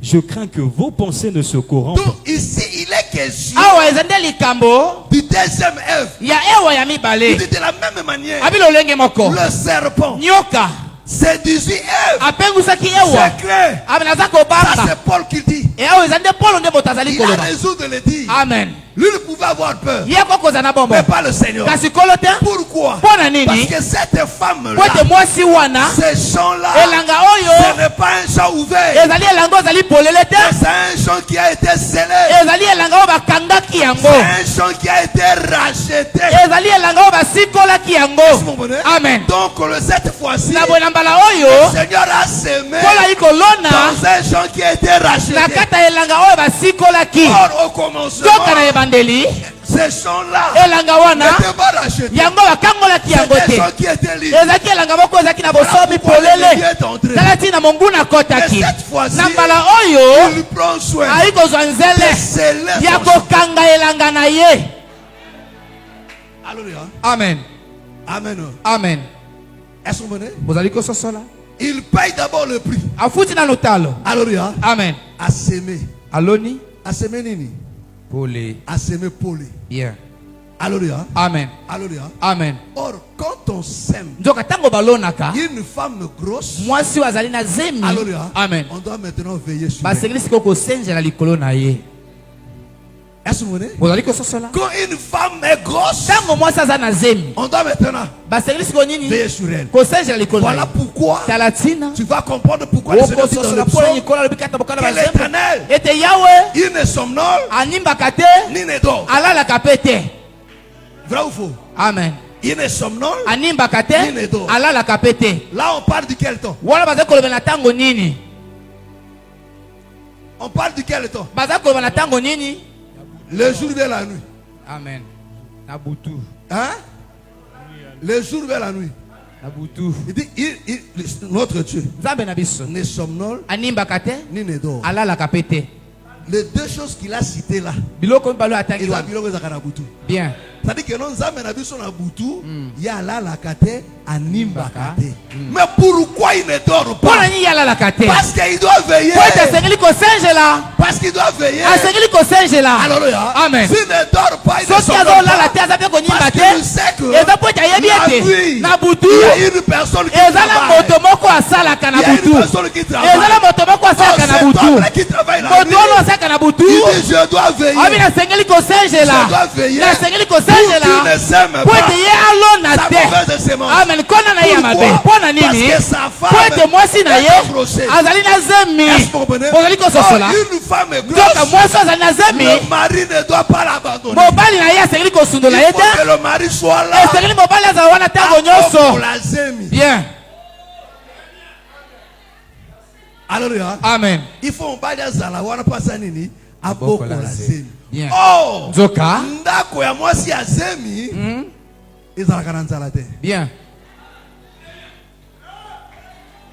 Je crains que vos pensées ne se corrompent. Donc ici, il est question awa eza nde likambo du deuxième œuvre. ya ewa ya Il mibale dit de la même manière, abi lolenge moko le serpent nyoka séduisit Ève. apengusaki ewa Secret. abi naza Ça kobanga c'est Paul qui dit. e awa eza nde polo nde moto azali Il a koloba raison de le dire. amen Lui, il pouvait avoir peur, ye kokoza na bombo mais pas le Seigneur. kasi kolo te Pourquoi? mpo na Parce nini que cette femme-là, po ete mwasi wana ces chants-là, elanga ce oyo n'est pas un chant ouvert. ezali elanga ozali polele te C'est un chant qui a été scellé. ezali elanga oyo bakangaki yango C'est un chant qui a été racheté. ezali elanga oyo basikolaki Est-ce yango mon bonheur? amen Donc cette fois-ci, na boye na mbala le oyo Seigneur a semé nkolo ayi kolona dans un chant qui a été na racheté. kati ya elanga oyo basikolaki Or, au toka commencement, na ebandeli ces chants-là elanga wana n'étaient pas rachetés. yango bakangolaki yango C'était un te chant qui était libre. ezalaki elanga moko ezalaki na bosomi pourquoi polele le est entré. tala ntina monguna akotaki Mais cette fois-ci, na mbala oyo il prend soin ayi kozwa de nzele sceller ya son chant. kokanga elanga na ye Alléluia. amen Amen. amen Est-ce que vous venez? bozali kososola Il paye d'abord le prix. afuti na lotalo Alléluia. amen À s'aimer. aloni À s'aimer nini? pole À s'aimer poli. bien Alléluia. amen Alléluia. amen Or, quand on s'aime, nzoka ntango balonaka une femme grosse, mwasi oyo azali na zemi Alléluia. amen On doit maintenant veiller sur elle. basengeli sikoyo kosenjela likolo na ye Est-ce que vous venez? bozali kososola Quand une femme est grosse, ntango mwasi aza na zemi on doit maintenant basengeli sikoyo nini veiller sur elle. kosenjela likolo na Voilà ye pourquoi tala ntina tu vas comprendre pourquoi le Seigneur dit dans okososola le mpona psaume likolo alobi kata bokala que bazembe l'Éternel, ete yawe il ne somnole animbaka te ni ne dort. alalaka pe te Vrai ou faux? amen Il ne somnole. animbaka te Nini do. alalaka pe te Là, on parle de quel temps? wana baza koloba na ntango nini On parle de quel temps? baza koloba na ntango nini Le jour de la nuit. amen na butu Hein? Le jour de la nuit. na butu Il dit, notre Dieu nzambe na biso ne somnole animbaka te ni ne dort. alalaka pe te Les deux choses qu'il a citées là, biloko mibale oyo atangi il a wana biloko ezaka na butu. bien C'est-à-dire que non nzambe na biso na butu, ya alalaka te, animbaka te. Mais pourquoi il ne dort mpo na pas? nini ye alalaka te Parce qu'il doit veiller. po ete asengeli kosenjela Parce qu'il doit veiller. asengeli kosenjela Alléluia. amen S'il ne dort pas, il ne soki somnole azolala te pas. aza mpe konyimba Parce te qu'il sait que eza mpo ete ayebi la ete nuit, na butu il y a une personne qui eza na travaille. moto moko asalaka Il na y a une butu personne qui travaille. eza na moto moko asalaka na Cet butu homme-là qui travaille la moto nuit, ono asalaka na butu il dit je dois veiller. abi nasengeli Je dois kosenjela veiller. nasengeli Pour qu'il kosenjela ne s'aime po pas. ete ye alona Sa te mauvaise semence. amen kona na ye ya mabe Pourquoi? mpo na Parce nini que sa po femme ete mwasi na ye est approchée. azali na zemi Est-ce que vous comprenez? bozali kososola Oh, une femme nzoka grosse, mwasi azali na zemi le mari ne doit pas l'abandonner. mobali na ye asengeli kosundola ye Il faut te que le mari soit là. esengeli mobali azala wana ntango Pour nyonso la zemi. bien Alléluia. amen Il faut mobali azala wana pasa nini? Abokola zemi. bien Oh! nzoka Ndako ya mwasi ya zemi ezalaka na nzala te. bien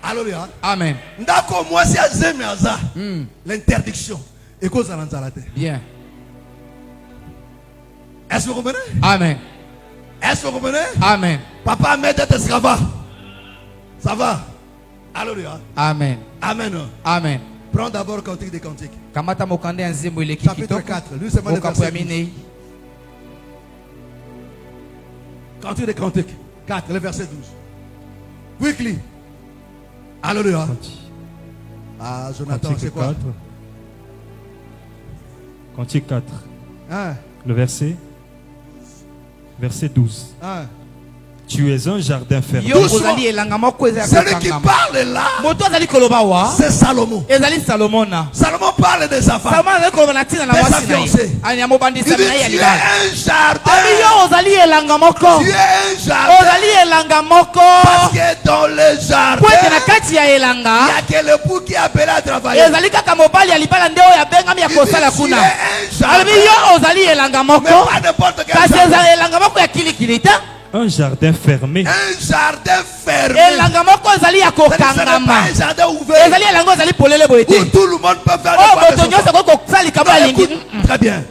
Alléluia. amen Ndako mwasi ya zemi aza. L'interdiction ekozala na nzala te. bien Est-ce que vous comprenez? amen Est-ce que vous comprenez? amen Papa Ahmed, est-ce que ça va? Ça va? Alléluia. amen Amen. amen Prends d'abord Cantique des Cantiques. kamata mokanda ya nzembo eleki Chapitre kitoko 4. Lui, c'est le mokambo ya verset 12. minei Cantique des Cantiques. 4, le verset 12. Quickly. Alléluia. Ah, Jonathan, Cantique c'est quoi? 4. Cantique 4. Hein? Le verset 12. Hein? Tu es un jardin fermé. yo ozali elanga moko eza ya Celui qui kokangama parle là, moto azali koloba wa c'est Salomon. ezali salomona Salomon parle de sa femme. salomon azali koloba na ntina na Des mwasi na fiancés. ye ani ya Il mobandisami dit, na ye ya tu es libala un jardin. abi yo ozali elanga moko Tu es un jardin. ozali elanga moko Parce que dans le jardin, po ete na kati ya il n'y elanga a que l'époux qui est appelé à travailler. ezali kaka mobali ya libala nde oyo abengami ya Il dit, kosala tu kuna es un alobi jardin. yo ozali elanga Mais moko pas n'importe quel kasi jardin. ezali elanga moko ya kilikili te Un jardin fermé. Un jardin fermé. elanga moko ezali ya Ce n'est pas kokangama un jardin ouvert ezali elanga ezali polele boye te où tout le monde peut faire oyo n'importe moto quoi. nyonso akoki kosala likambo Non, alingi écoute, très bien.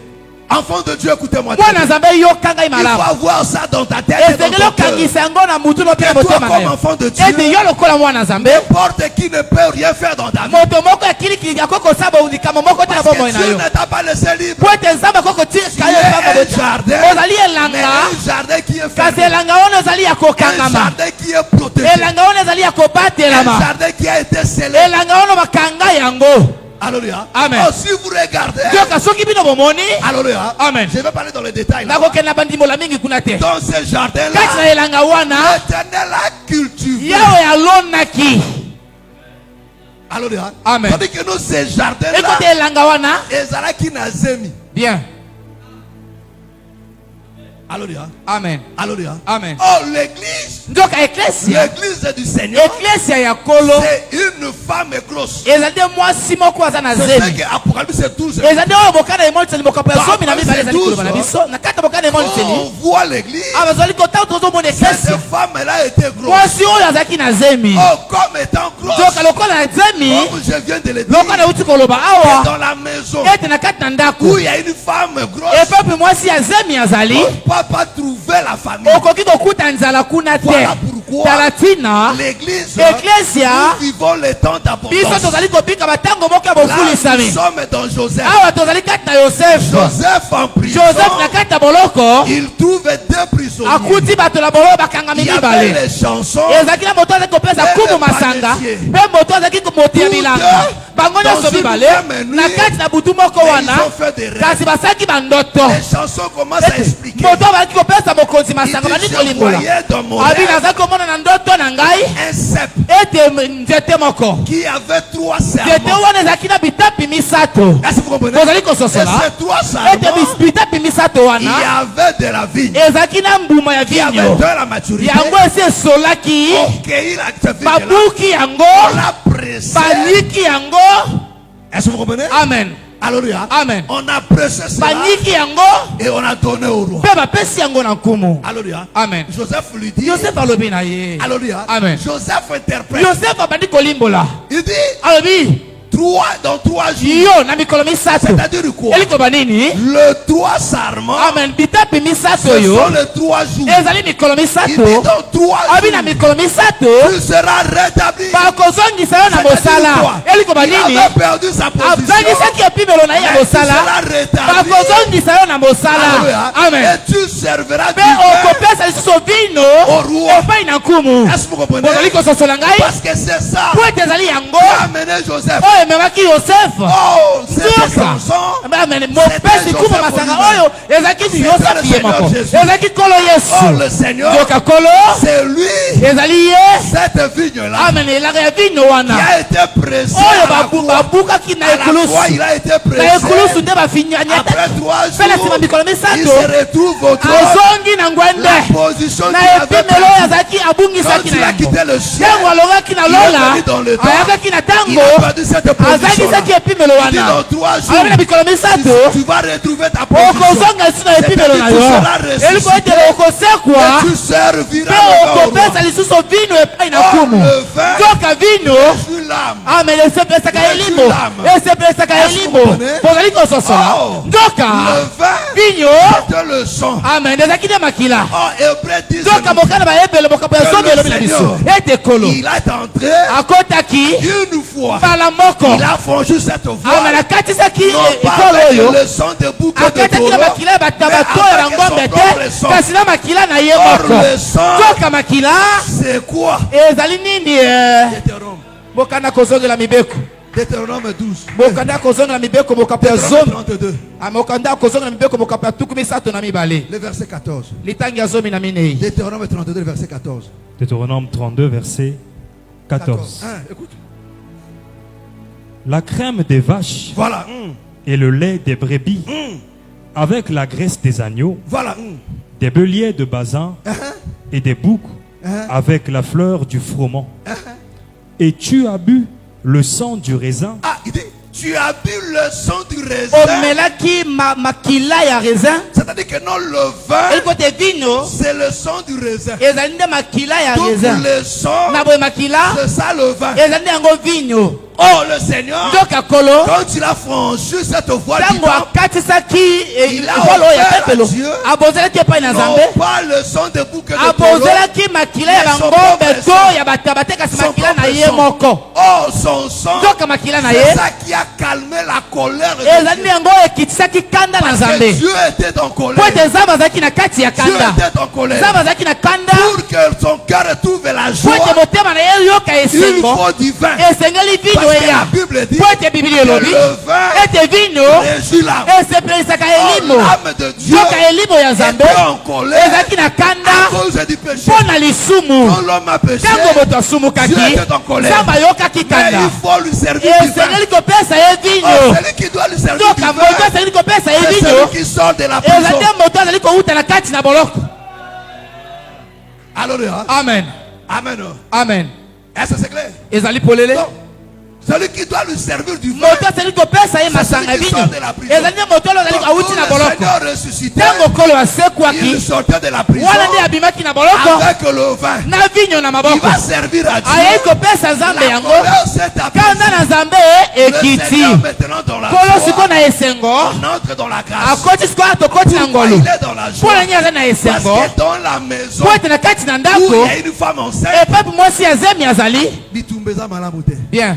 Enfant de Dieu, écoutez-moi. Mwana Nzambe yo kanga Il faut imalamu. avoir ça dans ta tête et dans Ezengelo ton cœur. kangisa yango na mutu no Que pena toi, motema na comme yo. enfant de Dieu, Ete yo lokola mwana Nzambe. n'importe qui ne peut rien faire dans ta vie. Moto moko akili kiyako kosaba ulikama moko tena Parce bomo que na Dieu yo. ne t'a pas laissé libre. Po ete Nzambe koko tika Tu yo es pamba un bota. jardin, Ozali mais elanga. un jardin qui est Kasi fermé. elanga ono ezali ya Un kokangama. jardin qui est protégé. Elanga ono ezali ya Un kobatelama. jardin qui a été scellé. Elanga ono bakanga yango. Alléluia. Amen. Oh, si vous regardez, Joka soki bino bomoni. alléluia. Amen. Je vais parler dans les détails. là. Nakokende na bandimbola mingi kuna te. Dans ce Kati jardin-là, na elanga wana. l'Éternel a cultivé. Yawe alonaki. Alléluia. Amen. Tandis que nous, ces jardins-là, Ekote elanga wana. Ezalaki na zemi. Bien. Alléluia. Amen. Alléluia. Amen. Oh, l'église, Ndoka eklesia. l'église du Seigneur, Eklesia ya kolo. c'est une femme grosse. Ezali mwasi moko aza na C'est ce zemi. que Apocalypse 12. Ezali oyo bokana emoniseli mokapo ya zomi na mibale ezali 12, koloba na biso. Na kati ya bokana emoniseli. On voit l'église. Abazali kotala tozomona Cette eklesia. femme, elle a été grosse. Mwasi oyo azalaki na zemi. Oh, comme étant grosse. Ndoka lokola na zemi. Comme je viens de le dire. Lokola uti koloba Et awa. dans la maison Ete na kati na ndako. où il y a une femme grosse, Epepe mwasi ya zemi azali. on ne peut pas trouver la famille. Okoki kokuta nzala kuna te. Voilà pourquoi Talatina. l'église, Eklesia. nous vivons les temps Biso d'abondance. tozali kobika batango moko ya Là, nous bofulisami. sommes dans Joseph. Awa tozali kati na Yosefu. Joseph en prison, Joseph na kati ya boloko. il trouve deux prisonniers. Akuti bato na boloko bakangami Il y avait mibale. les chansons. ezalaki na moto azali kopesa kumu masanga mpe moto azalaki komotia bilanga bango nyonso mibale na kati na butu moko wana kasi basalaki bandoto Les chansons commencent à expliquer. moto azalaki kopesa mokonzi masanga Il bandi dit, je kolimbola voyais dans mon abi rêve nazali komona na ndoto na ngai un cep ete nzete moko qui avait trois nzete serments. wana ezalaki na bitapi misato Est-ce que vous comprenez? tozali Et kososola ces trois ete serments, bitapi misato il y wana avait de la vigne ezalaki na mbuma ya qui avait vinyo de la maturité. yango esi esolaki Ok, il a accepté de la. babuki yango On l'a pressé. baniki yango Est-ce que vous comprenez? amen Alléluia. Amen. On a pressé cela baniki yango et on a donné au roi. mpe bapesi yango na nkumu Alléluia. amen Joseph lui dit. yosefu alobi na ye Alléluia. Amen. Joseph interprète. yosefu abandi kolimbola Il dit alobi dans 3 jours. yo na mikolo misato C'est-à-dire quoi? elikoba nini Le 3 sarments. amen bitapi misato Ce sont oyo les 3 jours. ezali mikolo Il misato dit dans 3 abi na jours. mikolo misato Tu seras rétabli. bakozongisa yo na C'est-à-dire mosala quoi? elikoba Il nini avait perdu sa position. azangisaki epimelo na ye ya Mais tu mosala seras rétabli. bakozongisa yo na mosala Alléluia. amen Et tu serviras mpe du vin okopesa lisusu vino au roi. epai na nkumu Est-ce que vous comprenez? bozali kososola ngai Parce que c'est ça po ete ezali yango qui a amené Joseph. oyo ememaki yosefu Oh, c'est des Nzoka. chansons. Amen. mopesi kumu masanga oyo ezalaki yosefu ye moko ezalaki kolo Oh, yesu le Seigneur, nzoka kolo c'est lui, ezali ye cette vigne-là, amen elaka ya vino qui wana a été pressé oyo à la croix. babukaki na À la croix, ekulusu il a été na pressé. ekulusu nde bafinyanyata Après 3 mpe na nsima jours, mikolo il misato se retrouve au trône. azongi na ngwende La position na qu'il avait epimelo oyo perdue. azalaki Quand abungisaki il na a yango quitté le ciel, ntango alongaki na il est lola venu dans le temps. ayakaki na il ntango a perdu cette position. azangisaki epimelo Il dit wana dans 3 jours, alabi na mikolo misato tu vas retrouver ta position. okozonga lisusu na epimelo na yo C'est-à-dire, tu seras ressuscité. eliko ete okosekwa Et tu serviras mpe le vin au roi. okopesa lisusu vino epai na Oh, nkumu le vin nzoka vino sur l'âme. amen esepelesaka elimbo esepelesaka elimbo comprenez? bozali kososola Oh. nzoka Le vin, vinyo c'est le sang. amen ezalaki nde makila Oh, Hébreux 10, nzoka mokana bayebele mokapo ya zongi elobi na biso ete kolo il est entré akotaki une fois. mbala moko Il a franchi cette amen voie. akatisaki Non pas ekolo avec oyo le sang de bouc de akataki na taureau, makila ya batabato mais ya avec bangombe son te propre sang. kasi na makila na ye Or, moko le sang, nzoka makila c'est quoi? ezali nini Deutéronome. bokanda kozongela mibeko Deutéronome 12. bokanda kozongela mibeko mokapo ya Deutéronome zomi 32. mokanda kozongela mibeko mokapo ya tuku misato na mibale Le verset 14. litangi ya zomi na minei Deutéronome 32, le verset 14. Deutéronome 32, verset 14. Hein, écoute. La crème des vaches Voilà. et le lait des brebis, avec la graisse des agneaux, Voilà. des béliers de Bazan et des boucs, avec la fleur du froment. Et tu as bu le sang du raisin Ah, il dit, tu as bu le sang du raisin. omelaki makila ya raisin C'est-à-dire que non, le vin, eliko te vino c'est le sang du raisin. ezali nde makila ya Donc raisin le sang, na boye makila c'est ça le vin. ezali nde yango vino Oh, le Seigneur, nzoka kolo quand il a franchi cette voie du ntango temple, akatisaki il a volo ya offert à tempelo Dieu abonzelaki epai na nzambe non pas le son de bouc de taureau, abonzelaki makila ya mais son bangombe propre to son. ya bato ya batekasi Son makila na propre ye son. moko Oh, son sang, nzoka makila na ye c'est ça qui a calmé la colère de ezali Dieu. yango ekitisaki kanda na Parce que nzambe Dieu était en po colère. ete nzambe azalaki na kati ya Dieu kanda était en colère. nzambe azalaki na kanda Pour que son cœur retrouve la po joie, ete motema na ye yoka il esengo faut du vin. esengeli vino Parce que eya la Bible dit po ete bibili que elobi le vin ete vino réjouit l'âme. esepelisaka Oh, elimo l'âme de Dieu yoka elimo ya nzambe était en colère ezalaki na à kanda cause du péché. mpo na lisumu Quand l'homme a péché, ntango moto Dieu asumukaki était en colère. nzambe ayokaki Mais kanda il faut lui servir du vin. esengeli kopesa ye Oh, vino celui qui doit lui servir du nzoka moto vin, esengeli kopesa ye c'est vino celui qui sort de la prison. ezali te moto azali kowuta na kati na boloko Alléluia. amen Amen. amen Est-ce que c'est clair? ezali polele Donc, celui qui doit lui servir du vin, moto azali kopesa ye masanga celui qui vino sort de la prison. ezali te moto oyo azali donc, awuti na quand le boloko Seigneur ressuscité, ntango kolo il asekwaki sortait de la prison wana nde abimaki na boloko avec le vin. na vino na Il maboko va servir à Dieu. ayei kopesa nzambe La yango colère s'est kanda apaisée. na nzambe Le ekiti Seigneur maintenant dans la kolo joie, siko na esengo on entre dans la grâce. akoti siko wana tokoti na Pourquoi ngolu il est dans la mpo joie? na nini aza na Parce esengo que dans la maison po ete na kati na où ndako il y a une femme enceinte, epapi mwasi ya zemi azali bitumbeza malamu te. bien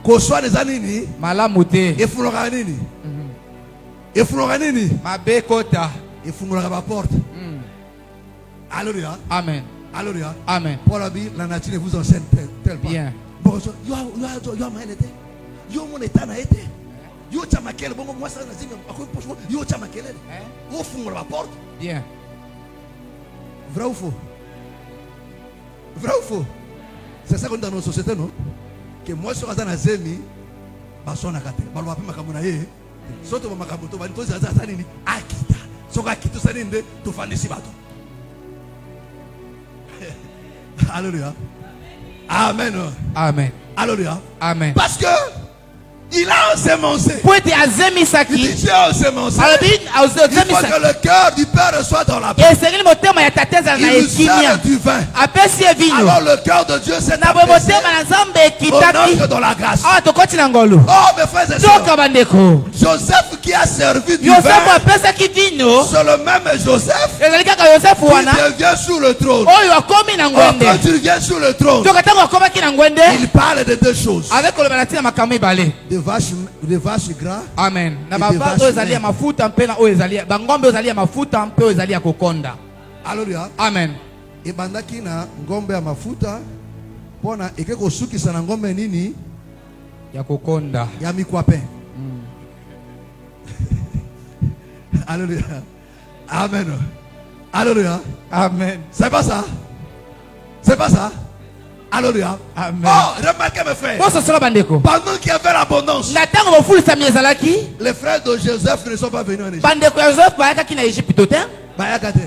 Koswa neza nini? malamu te Efulaka nini? Efulaka nini? mabe kota Efungulaka ba porte. Alléluia. amen Alléluia. amen Paul a dit la nature ne vous enseigne tellement. bien Bon, yo ma été. Yo mon état na été. Yo chamakele bongo moi ça na zimi akoi pocho yo chamakele. Wo fungula ba porte. bien Vrai ou faux? Vrai ou faux? C'est ça qu'on dit dans nos sociétés, non? Que moi, sur la zemi, bason na kate, balwa pe makambo na ye. Soto ba makambo to ba nto za za nini? Akita. Soka kitu sa ninde to fanisi bato. Alléluia. Amen. amen Alléluia. amen Parce que il a ensemencé. po ete Il azemisaki dit Dieu a ensemencé. alobi Il faut azemisaki que le cœur du Père soit dans la paix. esengeli motema ya tata ezala Il na nous ekimia sert du vin. apesi ye vino Alors le cœur de Dieu s'est na boye apaisé. motema na nzambe On ekitaki entre dans la grâce. awa tokoti na ngolu Oh mes frères et sœurs, nzoka bandeko Joseph qui a servi du yosefu vin, apesaki vino c'est le même Joseph ezali kaka yosefu qui wana devient sur le trône. oyo akomi na Oh, ngwende quand il vient sur le trône, nzoka ntango akomaki na ngwende il parle de deux choses. avec koloba na ntina makambo mibale De vaches gras amen na Et bava devasi oyo ezali ya ne. mafuta mpe na oyo ezali bangombe oyo ezali ya mafuta mpe oyo ezali ya kokonda Alléluia. amen Ebandaki na ngombe ya mafuta pona eke kosukisa na ngombe nini ya kokonda ya mikwape. Alléluia. Amen. Alléluia. amen C'est pas ça? C'est pas ça? Alléluia. Amen. Oh, remarquez mes frères. bososola bandeko Pendant qu'il y avait l'abondance, na ntango bofulisami ezalaki les frères de Joseph ne sont pas venus en Égypte. bandeko ya yosefu bayakaki na egypte te Bayakate.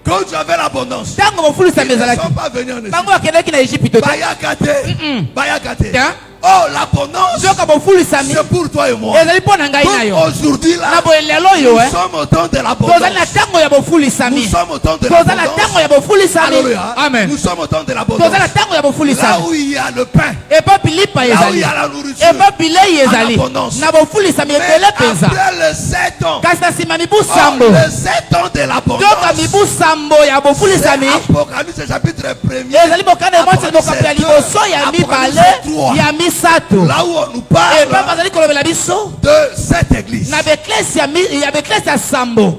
Quand tu avais l'abondance, ntango ils bofulisami ne ezalaki sont pas venus en Égypte. bango bakendaki na egypte te Bayakate. Bayakate. Tiens. Oh, l'abondance, nzoka bofulisami c'est pour toi et moi. ezali mpo na ngai na yo Donc aujourd'hui na là, boye lelo oyo nous sommes au temps de tozali na l'abondance. ntango ya Nous bofulisami sommes au temps de tozali na ntango l'abondance. ya bofulisami Alléluia. amen Nous sommes au temps de tozali l'abondance. na ntango ya Là bofulisami où il y a le pain, epapi lipa là où il ezali y a la nourriture. epapi lei ezali abondance. na bofulisami Mais ebele mpenza après les 7 ans, kasi na nsima mibu oh, sambo les 7 ans de nzoka l'abondance, mibu sambo ya c'est bofulisami Apocalypse chapitre 1er. ezali bokana ya mwasi bokapo ya liboso ya mibale ya misato Là où on nous epapi parle azali kolobela biso de cette église. na beklesi ya beklesi ya sambo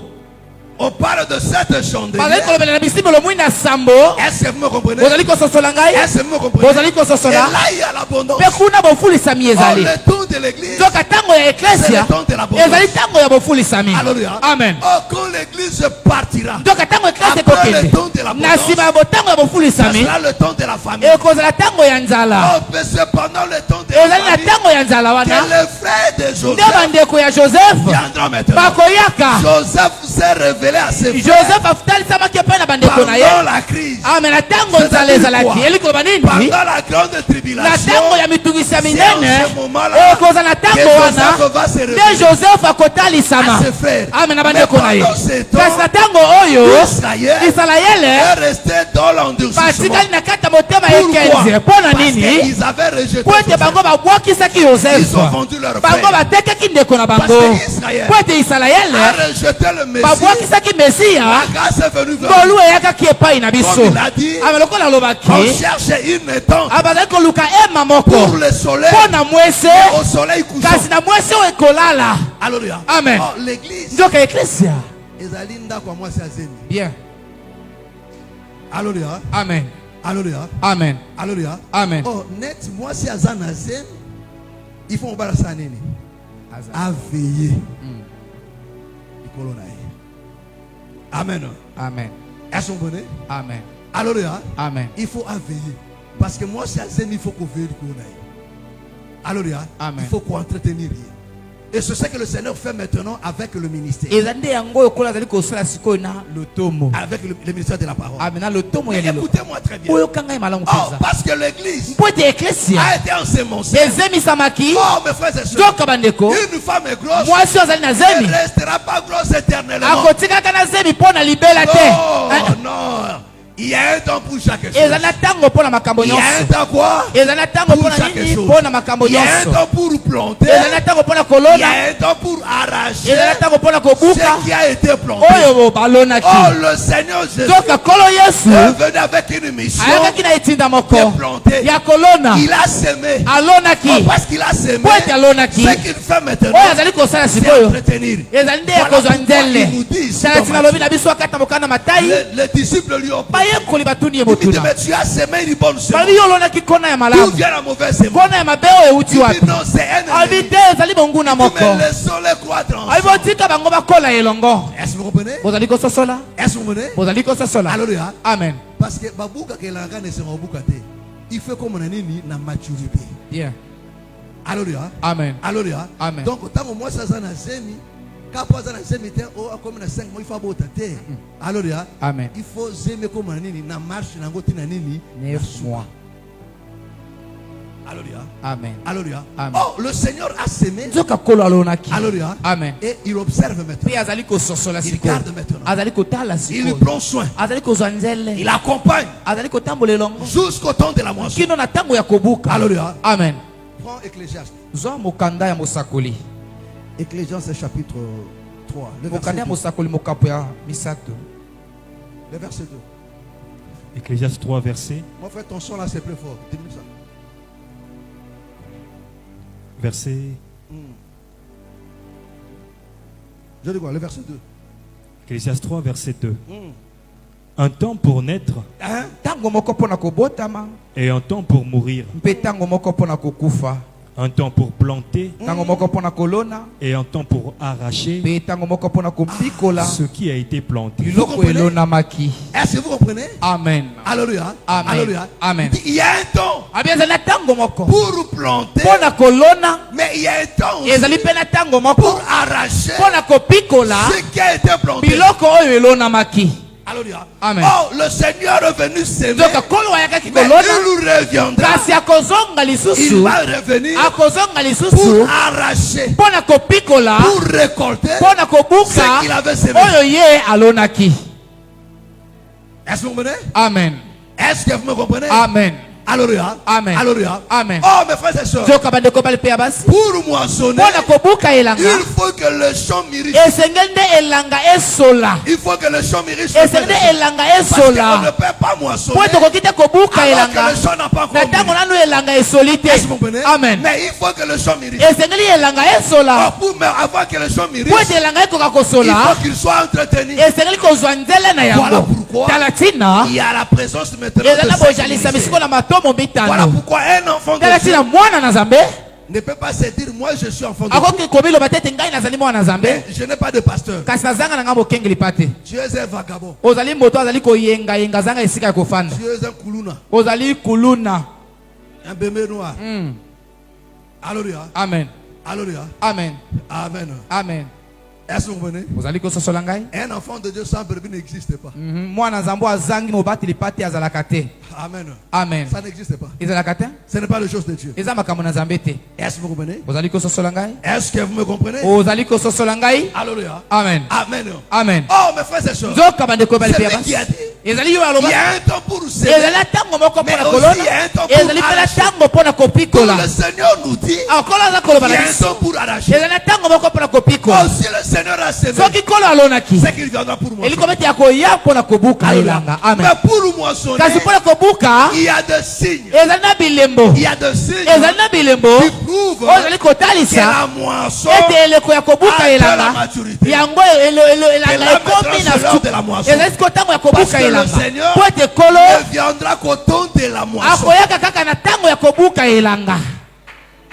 On parle de cette bazali chandelière. kolobela na bisimelo mwinda sambo Est-ce que vous me comprenez? bozali kososola ngai Est-ce que vous me comprenez? bozali Et kososola là, il y a l'abondance. mpe kuna bofulisami Oh, ezali le temps de l'église. nzoka ntango ya eklesia C'est le temps de l'abondance. ezali ntango ya bofulisami Alléluia. amen Oh, quand l'église partira, nzoka ntango eklesia après le temps de ekokende l'abondance, na nsima ya botango ya ça bofulisami sera le temps de la famille. ekozala ntango ya nzala Oh, mais c'est pendant le temps de ezali la na famille ntango ya nzala que wana les frères de nde Joseph bandeko ya joseph viendront maintenant. bakoyaka Joseph s'est révélé à ses frères joseph afutalisamaki epai na bandeko na ye pendant la crise, ame na ntango nzala C'est-à-dire ezalaki quoi? eli koloba nini pendant la grande na tribulation. ntango ya mitungisi likambo ya minene C'est en ce moment-là okozala na que ntango wana Joseph va se nde révéler joseph akotalisama à ses frères. ame na Mais bandeko na ye pendant ce temps, kasi na ntango oyo Israël isalaele est resté dans l'endurcissement. batikali na kati ya motema ye Pourquoi? 15 mpo na Parce nini qu'ils avaient rejeté po ete Joseph. bango babwakisaki Ils yosefe ont vendu leur bango frère. batekaki ndeko na Parce bango que Israël po ete isalaele a rejeté le Messie. babwakisaki mesiya La grâce est venue vers ngolu nous. eyakaki epai na biso Comme il a dit, ame lokola alobaki on cherche une tente abazali koluka ema moko pour le soleil, mpo na mwese au soleil couchant. kasi na mwese oyo ekolala Alléluia. Amen. Oh, l'église, nzoka eklesia ezali ndako ya mwasi azemi. bien Alléluia. amen Alléluia. amen Alléluia. amen Oh, net mwasi aza na zemi, il faut mobala sa nini? Aveiller. Likolo na ye. Amen. amen Est-ce qu'on connaît? amen Alléluia. amen Il faut aveiller. Parce que moi, c'est à Zemi, il faut qu'on veille likolo na ye. Alléluia. Amen. Il faut qu'on entretenir. Et c'est ce que le Seigneur fait maintenant avec le ministère. eza nde yango oyo kola azali kosala sikoyo na lotomo Avec le ministère de la parole. amen na lotomo ya Mais lelo écoutez-moi très bien. oyo kanga ye malamu Oh, mpenza parce que l'église mpo ete eklesia a été ensemencée. ezemisamaki Oh, mes frères et sœurs. nzoka bandeko Une femme est grosse. mwasi oyo azali na Elle zemi ne restera pas grosse éternellement. akotikaka na zemi mpo na libela te Oh, non. Il y a un temps pour chaque chose. ezali na ntango mpo na makambo Il y a un nyonso temps quoi? ezali na ntango mpo Pour na chaque nini chose. mpo na makambo Il y a un nyonso temps pour planter. ezali na ntango mpo na Il y kolona a un temps pour arracher ezali na ntango mpo na kobuka ce qui a été planté. oyo balonaki Oh, le Seigneur Jésus nzoka kolo yesu est venu avec une mission. ayakaki na etinda moko de planter. ya kolona Il a semé. alonaki Oh, parce qu'il a semé. po ete alonaki Ce qu'il fait maintenant, oyo azali kosala c'est sikoyo entretenir. ezali nde ya Voilà kozwa pourquoi nzele il nous dit ici tala dans tina Matthieu. lobi na biso akata mokanda na matai Les disciples lui ont dit, bayekoli batuni ye mais motuna tu as semé une bonne semence. balobi yo olonaki kona ya D'où malamu vient la mauvaise semence? kona ya mabe oyo euti Il wapi dit non, c'est un abi ennemi. te ezali bonguna moko Mais laissons-les croître abi ensemble. botika bango bakola elongo Est-ce que vous comprenez? bozali kososola Est-ce que vous comprenez? bozali kososola Alléluia. amen Parce que babuka kelanga ne sera babuka te. Il fait comme on a nini na maturité. bien Alléluia. amen Alléluia. Amen. Donc tant que moi ça ça na zemi, quand pas ça na zemi te oh comme na 5 mois il faut abota te. Alléluia. amen Il faut zemi comme on a nini na marche na ngoti na nini. 9 mois Alléluia. amen Alléluia. Amen. Oh, le Seigneur a semé. nzoka kolo alonaki Alléluia. amen Et il observe maintenant. mpe azali kososola Il sikoyo garde maintenant. azali kotala Il sikoyo prend soin. azali kozwa nzele Il accompagne azali kotambola elongo jusqu'au temps de la moisson. kino na ntango ya kobuka Alléluia. amen Prends Ecclésiaste. zwa mokanda ya mosakoli Ecclésiaste chapitre 3, le verset mokanda ya 2. mosakoli mokapo ya misato Le verset 2. Ecclésiaste 3, verset, Mon frère, ton son là c'est plus fort. Dis-moi ça. verset, Je dis quoi? Le verset 2. Ecclésiaste 3, verset 2. Un temps pour naître Hein? ntango moko mpo na kobotama et un temps pour mourir. mpe ntango moko mpo na kokufa Un temps pour planter ntango moko mpo na kolona et un temps pour arracher mpe ntango moko mpo na kopikola ce qui a été planté. biloko comprenez? elonamaki Est-ce que vous comprenez? amen Alléluia. Amen. Alléluia. Amen. Il dit, il y a un temps abi ezali na ntango moko pour planter, mpo na kolona mais il y a un temps aussi ezali mpe na ntango pour moko arracher mpo na kopikola ce qui a été planté. biloko oyo elonamaki Alléluia. Amen. Oh, le Seigneur est venu s'aimer, nzoka kolo ayakaki mais kolona il reviendra. kasi akozonga Il lisusu va revenir akozonga pour lisusu arracher, mpo na kopikola pour récolter mpo na ce kobuka qu'il avait semé. oyo ye alonaki Est-ce que vous comprenez? amen Est-ce que vous me comprenez? amen Alléluia. Amen. Alléluia. Amen. Oh, mes frères et sœurs, nzoka bandeko bali mpe ya basi pour moissonner, mpo na kobuka elanga il faut que le champ mûrisse. esengeli nde elanga esola Il faut que le champ mûrisse. esengeli nde elanga Parce qu'on ne esola peut pas moissonner mpo tokoki te kobuka alors elanga que le champ n'a pas na encore ntango mûri. nanu elanga esoli te Est-ce que vous comprenez? amen Mais il faut que le champ mûrisse. esengeli elanga esola Mais avant que le champ mûrisse, mpo ete elanga ekoka il kosola faut qu'il soit entretenu. esengeli kozwa nzele na Voilà yango pourquoi tala ntina il y a la présence maintenant ezali na de cette bojalisa unité. misiko na matomo Voilà mitano pourquoi un enfant tala de Dieu ntina mwana na nzambe ne peut pas se dire moi je suis enfant de Dieu. akoki kobiloba te ete ngai nazali mwana na nzambe Mais je n'ai pas de pasteur. kasi nazanga na ngai bokengeli pa te Tu es un vagabond. ozali moto azali koyengayenga azanga esika ya kofanda Tu es un kuluna. ozali kuluna Un bébé noir. Alléluia. amen Alléluia. amen Amen. amen Est-ce que vous comprenez? ozali kososola ngai. Un enfant de Dieu sans brebis n'existe pas. Mwana nzambe azangi mobateli pate azalaka te. Amen. Amen. Ça n'existe pas. ezalaka te. Ce n'est pas la chose de Dieu. eza makambo na nzambe te. Est-ce que vous comprenez? ozali kososola ngai. Est-ce que vous me comprenez? ozali kososola ngai. Alléluia. Amen. Amen. Amen. Oh, mes frères et sœurs. nzoka bandeko bali C'est pe lui qui a basi. dit. ezali yo Il aloba. y a un temps pour semer. ezali ntango moko Mais mpona aussi, kolona. il y a un temps pour ezali mpe na arracher. ntango mpona Quand kopikola. le Seigneur nous dit, akolo aza koloba il y na a un biso. temps pour arracher. ezali ntango moko mpona kopikola. Oh, si le Seigneur a semé, soki kolo alonaki. c'est qu'il viendra pour moi. eliko beti yakoya mpona kobuka elanga. Amen. Mais pour moissonner, kasi mpona kobuka il y a des signes. ezali na bilembo. Il y a des signes ezali na bilembo qui prouvent oyo ezali que la kotalisa moisson ete eleko ya kobuka atteint la elanga maturité. yango elanga Et là, ekomi maintenant, na c'est l'heure suka. de la moisson. ezali siko ntango ya Parce kobuka que le elanga Seigneur po ete kolo ne viendra qu'au temps de la moisson. akoyaka kaka na ntango ya kobuka elanga.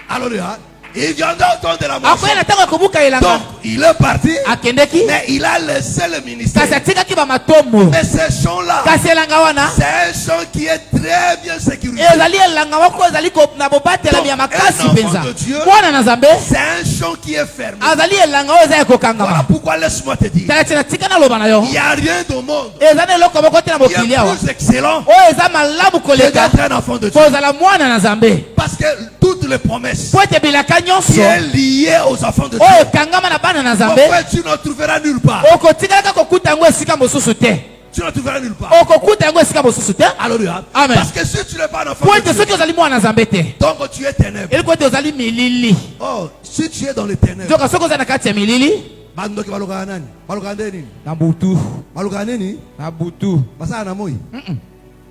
Alléluia. Il viendra au temps de la moisson. akoya na ntango ya kobuka elanga Donc, il est parti, akendeki mais il a laissé le ministère. kasi atikaki bamatomo. Mais ce chant-là, kasi elanga wana c'est un chant qui est très bien sécurisé. ezali elanga moko ezali na bobatelami ya makasi Un enfant mpenza. de Dieu. mwana na nzambe C'est un chant qui est fermé. azali elanga oyo eza ya Voilà kokangama. pourquoi laisse-moi te dire. tala tina tika naloba na yo Il n'y a rien au monde eza na eloko moko te na qui mokili est awa plus excellent oyo eza malamu que koleka d'être un enfant de Dieu. kozala mwana na nzambe. Parce que toutes les promesses po ete bilaka qui nyonso sont liées aux enfants de Dieu, oyo ekangama na bana na en nzambe fait, tu ne trouveras nulle part. okotikalaka kokuta yango esika mosusu te. Tu ne trouveras nulle part. okokuta yango esika mosusu te. Alléluia. Amen. Parce que si tu n'es pas un enfant po de ete Dieu, soki ozali mwana na nzambe te donc tu es ténèbres. eliko ete ozali milili. Oh, si tu es dans les ténèbres, nzoka soki ozali na kati ya milili bandoki balokaka nani? Balokaka nde nini? na butu Balokaka nini? na butu Basala na moi.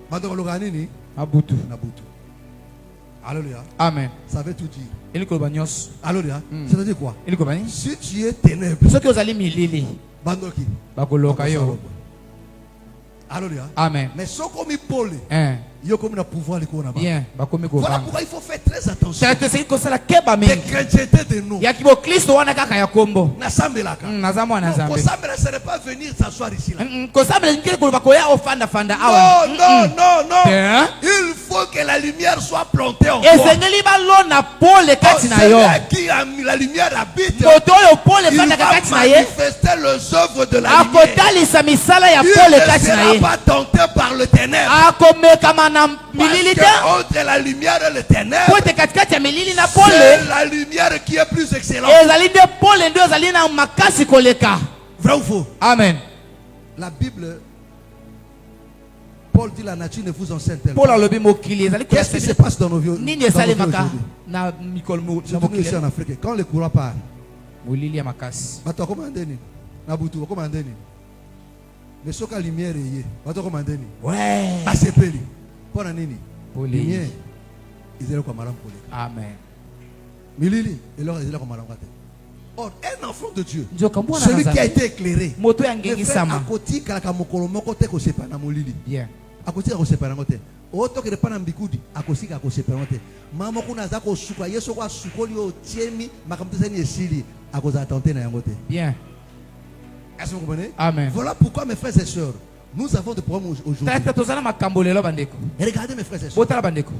Bandoki balokaka nini? na butu. Na butu. Alléluia. Amen. Ça veut tout dire. eliko loba nyonso Alléluia. C'est-à-dire quoi? eliko bani Si tu es ténèbres, soki ozali milili bandoki. bakoloka yo. Alléluia. Amen. Mais ce comme Paul, il y a comme un pouvoir là-bas. bien bakomi Voilà kovanga. pourquoi il faut faire très attention. tala toseki kosala keba Des mingi chrétientés de nous. ya kiboklisto wana kaka ya kombo. Nasambelaka. naza mwana na Non, nzambe. kosambela, ce n'est pas venir s'asseoir ici là. kosambela nkili koloba koya ofandafanda Non, awa. non, non, Te, non. hein? Il faut que la lumière soit plantée en toi. esengeli balona pole Oh, kati na c'est yo. là qui a mis la lumière habite. moto oyo pole Il va efandaka kati na ye manifester les œuvres de la lumière. akotalisa misala ya Il pole ne kati na sera ye pas tenté par le ténèbre. akomekama na Parce milili te que entre la lumière et le ténèbre, po ete katikati ya milili na pole c'est la lumière qui est plus excellente. ezali nde pole nde ezali na makasi koleka. Vrai ou faux? Amen. La Bible, Paul dit la nature ne vous enseigne tellement. pole alobi mokili ezali Qu'est-ce qui se passe dans nos vies nini dans nos vies esalemaka aujourd'hui? na mikolo na Surtout nous ici en mokili Afrique. Quand le courant part, molili ya makasi. bato bakomanda nini? Na butu bakomanda nini? Mais soki la lumière eye, bato bakomanda nini? Ouais. Basepeli. Mpona nini? Pole. Lumière ezali kwa malamu koleka. Amen. Milili eloko ezali kwa malamu te. Or, un enfant de Dieu, nzoka mwana na celui qui a nzambe été éclairé, moto ya le frère ngengisama. akotikalaka mokolo moko te kosepela na molili. Bien. Akotika kosepela yango te. Otokende pa na mbikudi akosika kosepela yango te. Mama moko naza kosuka ye soko asukoli oyo otiemi makambo te esali esili akozala tente na yango te. Bien. Est-ce que vous comprenez? Amen. Voilà pourquoi mes frères et sœurs, nous avons des problèmes aujourd'hui. tata tozala makambo lelo bandeko. Regardez mes frères et sœurs. botala bandeko.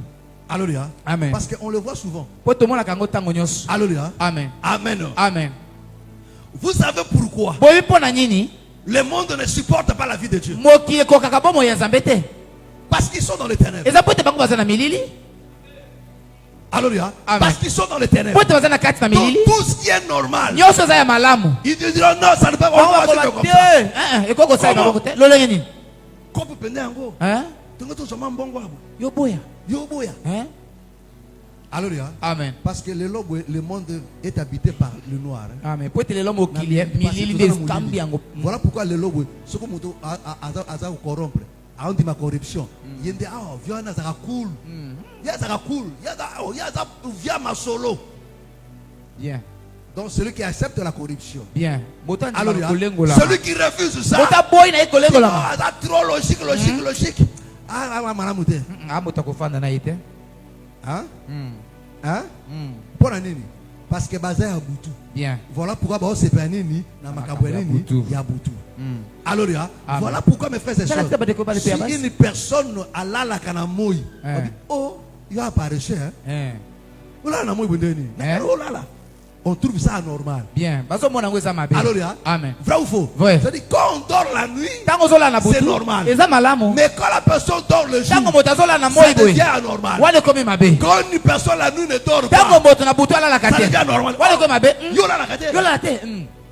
Alléluia. Amen. Parce qu'on le voit souvent. po tomonaka yango ntango nyonso. Alléluia. Amen. Amen. Amen. Vous savez pourquoi boyi mpo na nini le monde ne supporte pas la vie de Dieu? mokili ekokaka bomoi ya nzambe te. Parce qu'ils sont dans les ténèbres. eza po ete bango baza na milili. Alléluia. Amen. Parce qu'ils sont dans les ténèbres. po ete baza na kati na Donc milili. tout ce qui est normal, nyonso eza ya malamu. ils te diront non, ça ne peut pas. On bango va bakoba faire comme ça. te ekoko osala Comment? maboko te lolenge nini. Comme pende yango. Hein? Tongo to soma mbongo abo. yo boya. Yo boya. Hein? Alléluia. Amen. Parce que le monde est habité par le noir. hein. Amen. po ete lelo mokili Parce que milili tout nde ça, dans ekambi molili. yango. Voilà pourquoi le lobo, ce que moto aza corrompre, a dit ma corruption. Yende ah viens na zaka cool. Ya zaka cool. Ya za via ma solo. Bien. Donc celui qui accepte la corruption. Bien. moto andima Alléluia. kolengola. Celui qui refuse ça. moto aboyi na ye kolengola. Ah, ça trop logique, logique, logique. Ah, malamu te. moto akofanda na ye te. Hein? Hein? Pour nini? Parce que baza ya butu. Bien. Voilà pourquoi ba sepa nini na makambo ya nini ya butu. Alléluia. Amen. Voilà pourquoi mes frères et Tala sœurs, te badeko bale pe si ya basi. une personne alalaka na moi, on dit oh, il a apparu hein. Eh. Ola na moi bondeni. Eh. Oh là là. on trouve ça anormal. Bien. Alléluia. Amen. Vrai ou faux? Vrai. C'est-à-dire, quand on dort la nuit, c'est normal. Eza malamu. Mais quand la personne dort le jour, Tango moto azola na ça moi boy. devient anormal. Wale komi mabe. Quand une personne la nuit ne dort Tango pas, moto na butu ala la ça kate. devient normal. Wale komi mabe. Yola la kate. Yola la te.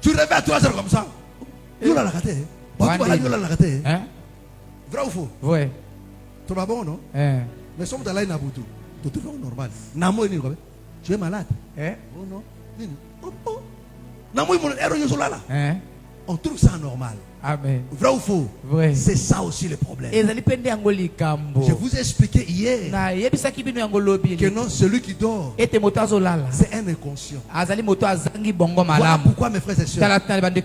Tu rêves à 3 heures comme ça. Yola la kate. Bon, tu vas là, yola la kate. Hein? Vrai ou faux? Ouais. Tu vas bon, non? Mais sommes dans la Nabutu. Tu te fais normal. Namo est quoi? Tu es malade. Oh non. Oh. Namo est mon héros Yosolala. On trouve ça normal. Amen. Vrai ou faux? Vrai. C'est ça aussi le problème. Ezali pende angoli kambo. Je vous ai expliqué hier Na yebisaki bino yangolobi. que non, celui qui dort, Ete moto azolala. c'est un inconscient. Azali moto azangi bongo Voilà malamu. pourquoi mes frères et sœurs,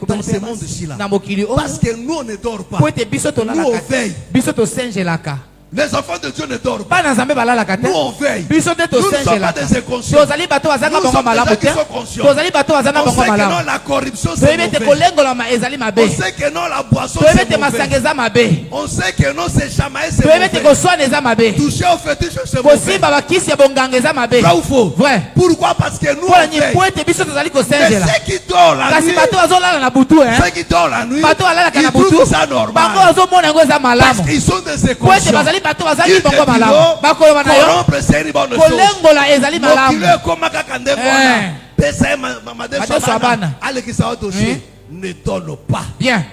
dans ce monde-ci là, Na mokili o. parce que nous on ne dort pas, Po ete biso to nous lala on kate. veille. Biso to sengelaka. Les enfants de Dieu ne dorment pas. Bana nzambe balala kate. Nous on veille. Biso te to Nous ne sommes pas sengelaka. des inconscients. Tozali bato azanga Nous bongo sommes des malamu gens qui te. sont conscients. Tozali bato azanga On bongo sait que malamu. non, la corruption c'est Toyebete mauvais. kolengolama ezali mabe. On sait que non, la boisson Toyebete c'est mauvais. masanga eza mabe. On sait que non, c'est chamailler c'est Toyebete mauvais. koswana eza mabe. Toucher au fétiche c'est mauvais. Kosimba bakisi ya bonganga eza mabe. Vrai ou faux? Vrai. Pourquoi? Parce que nous Pona on veille. nyipo ete biso tozali Mais kosengela. ceux qui dorment la Kasi nuit, bato azolala na butu ceux qui dorment la nuit, bato alalaka na ils butu. trouvent ça Bango normal. azomona yango eza Parce malamu. qu'ils sont des Po ete inconscients. bazali bato bazali Ils te bongo malamu. diront, Bakoloba na yo. corrompre c'est une bonne chose. Kolengola ezali malamu. Mokilo ekoma kaka nde mwana. Pesa ye madeso Madeso abana. abana. Alekisa wa dossier. Ne donne pas. Bien.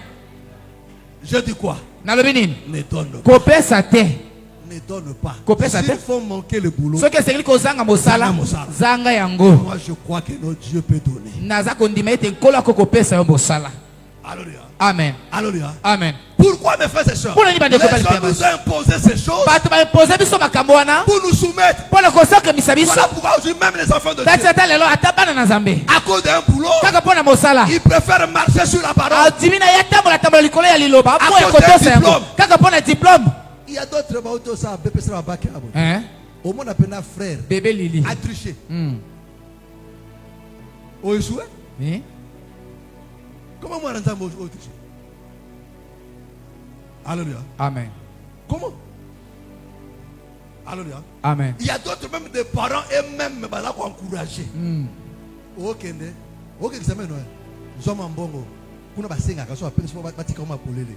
Je dis quoi? Nalobi nini? Ne donne pas. Kopesa te. Ne donne pas. Kopesa te. S'il faut manquer le boulot, Soki esengeli kozanga mosala, Zanga mosala. zanga yango. moi je crois que notre Dieu peut donner. Naza kondima ete nkolo akokopesa yo mosala. Alléluia. Amen. Alléluia. Amen. Pourquoi mes frères et sœurs? Pour les Les bandeko bali gens pema. nous ont imposé ces choses Bato baimpose biso makambo wana pour nous soumettre. mpona kosakemisa biso. Voilà pourquoi aujourd'hui même les enfants de Tati Dieu, ata lelo ata bana na nzambe à cause d'un boulot, kaka mpona mosala ils préfèrent marcher sur la parole. adimi na ye atambola likolo ya liloba apoya cause d'un kotosa yango diplôme. kaka mpona diplôme. Il y a d'autres bateaux ça BPC va baquer. Hein? Au moins appelé frère Bébé Lili. a triché. Hmm. Au échoué? Oui. Comment moi j'entends au triché? Alléluia. Amen. Comment? Alléluia. Amen. Il y a d'autres même des parents eux-mêmes qui ont encouragé. Ok, ok, c'est maintenant. Zoma mbongo. Kuna basenga kaso apele so batika ma polele.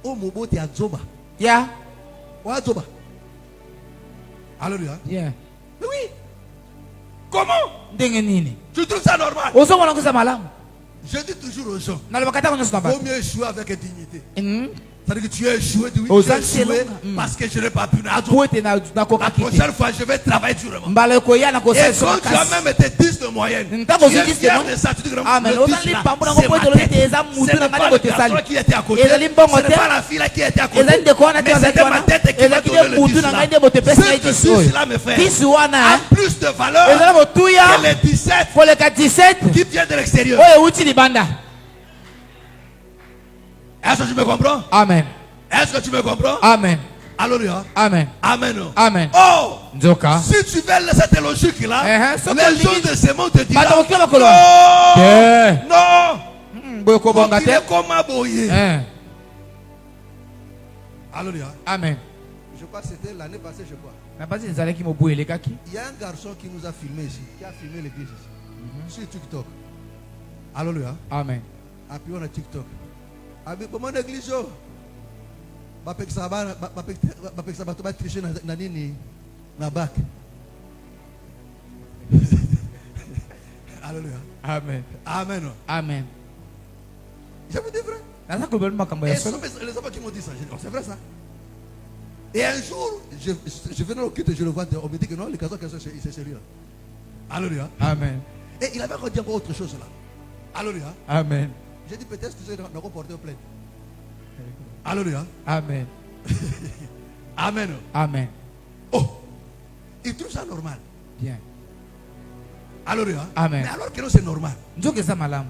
O moboti azoba. Ya. Wa azoba. Alléluia. Yeah. Mais oui. Comment? Ndenge nini? Tu trouves ça normal? Ozomona koza malamu. Je dis toujours aux gens, Nalobaka ta nyonso na vaut bato. mieux échouer avec dignité. Hmm. C'est-à-dire que tu as échoué, tu Aux as anciens échoué longs. parce que je n'ai pas pu. Po ete na La kokaki te. prochaine fois, je vais travailler durement. Mbala koya na Et kosala quand tu as makasi. même été 10 de moyenne, Ntango tu es ozwi 10 de fier moyenne. de ça, tu dis que Amen. le Ozali 10 là, pambo nango c'est po ma etolobi tête. te eza Ce mutu n'est na pas ngani le botesali. garçon qui était à côté. Ezali mbongo Ce n'est te. pas la fille là qui était à côté. Ezali ndeko wana te Mais azali c'était ma wana. tête qui m'a Ezali donné nde le mutu 10 na là. ngai nde botepesi ngai Ce 10 oyo. 10 là, mes frères, 10 wana a plus de valeur ezala motuya que les 17 koleka 17 qui viennent de l'extérieur. oyo euti libanda. Est-ce que tu me comprends? Amen. Est-ce que tu me comprends? Amen. Alléluia. Amen. Amen. Amen. Oh! Nzoka. Si tu veux cette logique-là, Ce les gens de ce monde te diront Bato bakila bakolo. non, non. Boyo kobonga Il est te. comme aboyé. Alléluia. Amen. Je crois que c'était l'année passée, je crois. Na basi ezalaki mobu elekaki. Il y a un garçon qui nous a filmé ici, qui a filmé l'église ici, sur TikTok. Alléluia. Amen. Appuyons le TikTok. Avec comment l'église yo? Bapeksa bato ba tricher na nini na bac. Alléluia. Amen. Amen. Amen. Je vous dis vrai. Naza kobeli makambo Et ya ce sont solo. les enfants qui m'ont dit ça. Je dis, oh, c'est vrai ça. Et un jour, je venais au culte et je le vois, on me dit que non, les garçons, c'est sérieux. Alléluia. Amen. Et il avait encore dit encore autre chose là. Alléluia. Amen. J'ai dit peut-être que tu n'as pas porté plainte. Alléluia. Amen. Amen. Amen. Oh, il trouve ça normal. Bien. Alléluia. Amen. Mais alors que non, c'est normal. Nzoka eza malamu.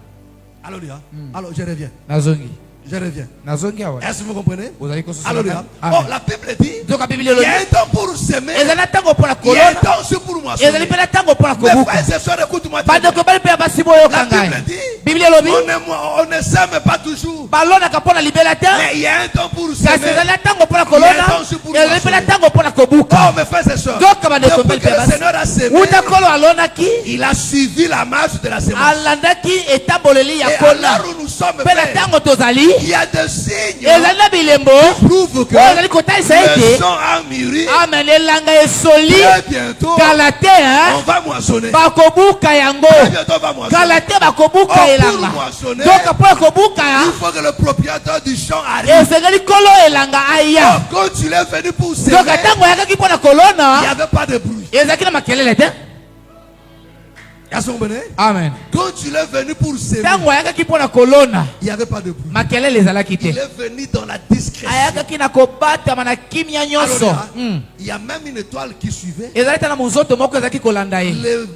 Alléluia. Alors je reviens. Nazongi. Je reviens. Nazongi awa. Est-ce que vous comprenez? Ozali kososa. Alléluia. Amen. Oh, la Bible dit Nzoka Biblia il y a lobi. un temps pour semer. Ezala tango mpona Il y a un kolona. temps aussi pour moi. Ezali mpe na tango mpona Mes kobuka. frères et sœurs, écoute-moi. très bien. Bandeko bali mpe ya basi boyoka La Bible ngai. dit Biblia lobi. on ne sème pas toujours. balonaka mpona libela te. Mais il y a un temps pour Kasi semer. ezali na tango mpona Il y a un kolona. temps aussi pour Ezali mpe na moissonner. tango mpona kobuka. Oh, mes frères et sœurs. Nzoka bandeko Depuis bali que mpe ya le basi. Seigneur a a semé, il a suivi la marche de la semence. Et alors où nous sommes, il y a des signes qui prouvent que le champ a mûri. Très bientôt, on va moissonner. Très bientôt, on va moissonner. Pour moissonner, il faut que le propriétaire du champ arrive. Quand tu es venu pour semer, il n'y avait pas de bruit. Amen. Quand tu es venu pour semer, il n'y avait pas de bruit. Il est venu dans la discrétion. Il y a même une étoile qui suivait. Les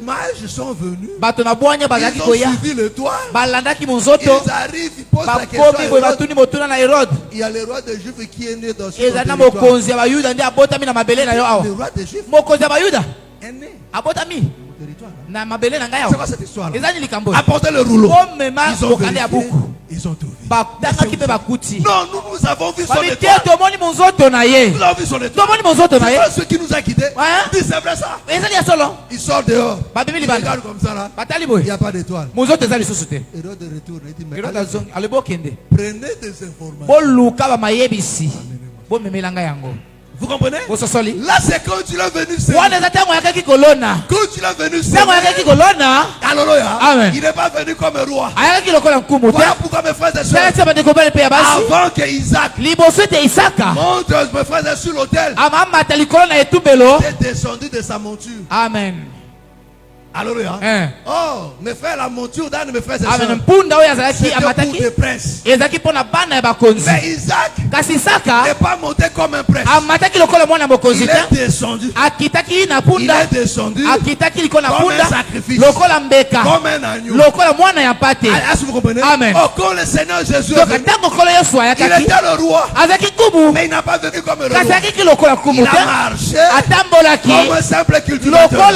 mages sont venus. Ils ont suivi l'étoile. Ils arrivent, ils posent la question à Hérode. Il y a le roi des Juifs qui est né dans ce territoire. Le roi des Juifs est né. C'est quoi cette histoire? Apportez le rouleau. Ils ont vérifié. Ils ont trouvé. Non, nous avons vu son étoile. Nous avons vu son étoile. C'est ce qui nous a quittés. C'est vrai ça. Il sort dehors. Il regarde comme ça là. Il n'y a pas d'étoile. Hérode de retour. Il dit, mais prenez des informations. Vous comprenez? Là c'est quand tu l'as venu semer. Quand tu l'as venu semer, il n'est pas venu comme un roi. Voilà pourquoi mes frères et sœurs, avant que Isaac monte mes frères et sœurs sur l'autel, il est descendu de sa monture. Amen. Alléluia. Oh, mes frères, la monture d'un de mes frères et sœurs, c'était pour des princes. Mais Isaac n'est pas monté comme un prince. Il est descendu. Il est descendu comme un sacrifice, comme un agneau. Est-ce que vous comprenez? Amen. Oh, quand le Seigneur Jésus est venu, il était le roi, mais il n'a pas vécu comme un roi. Il a marché comme un simple cultivateur.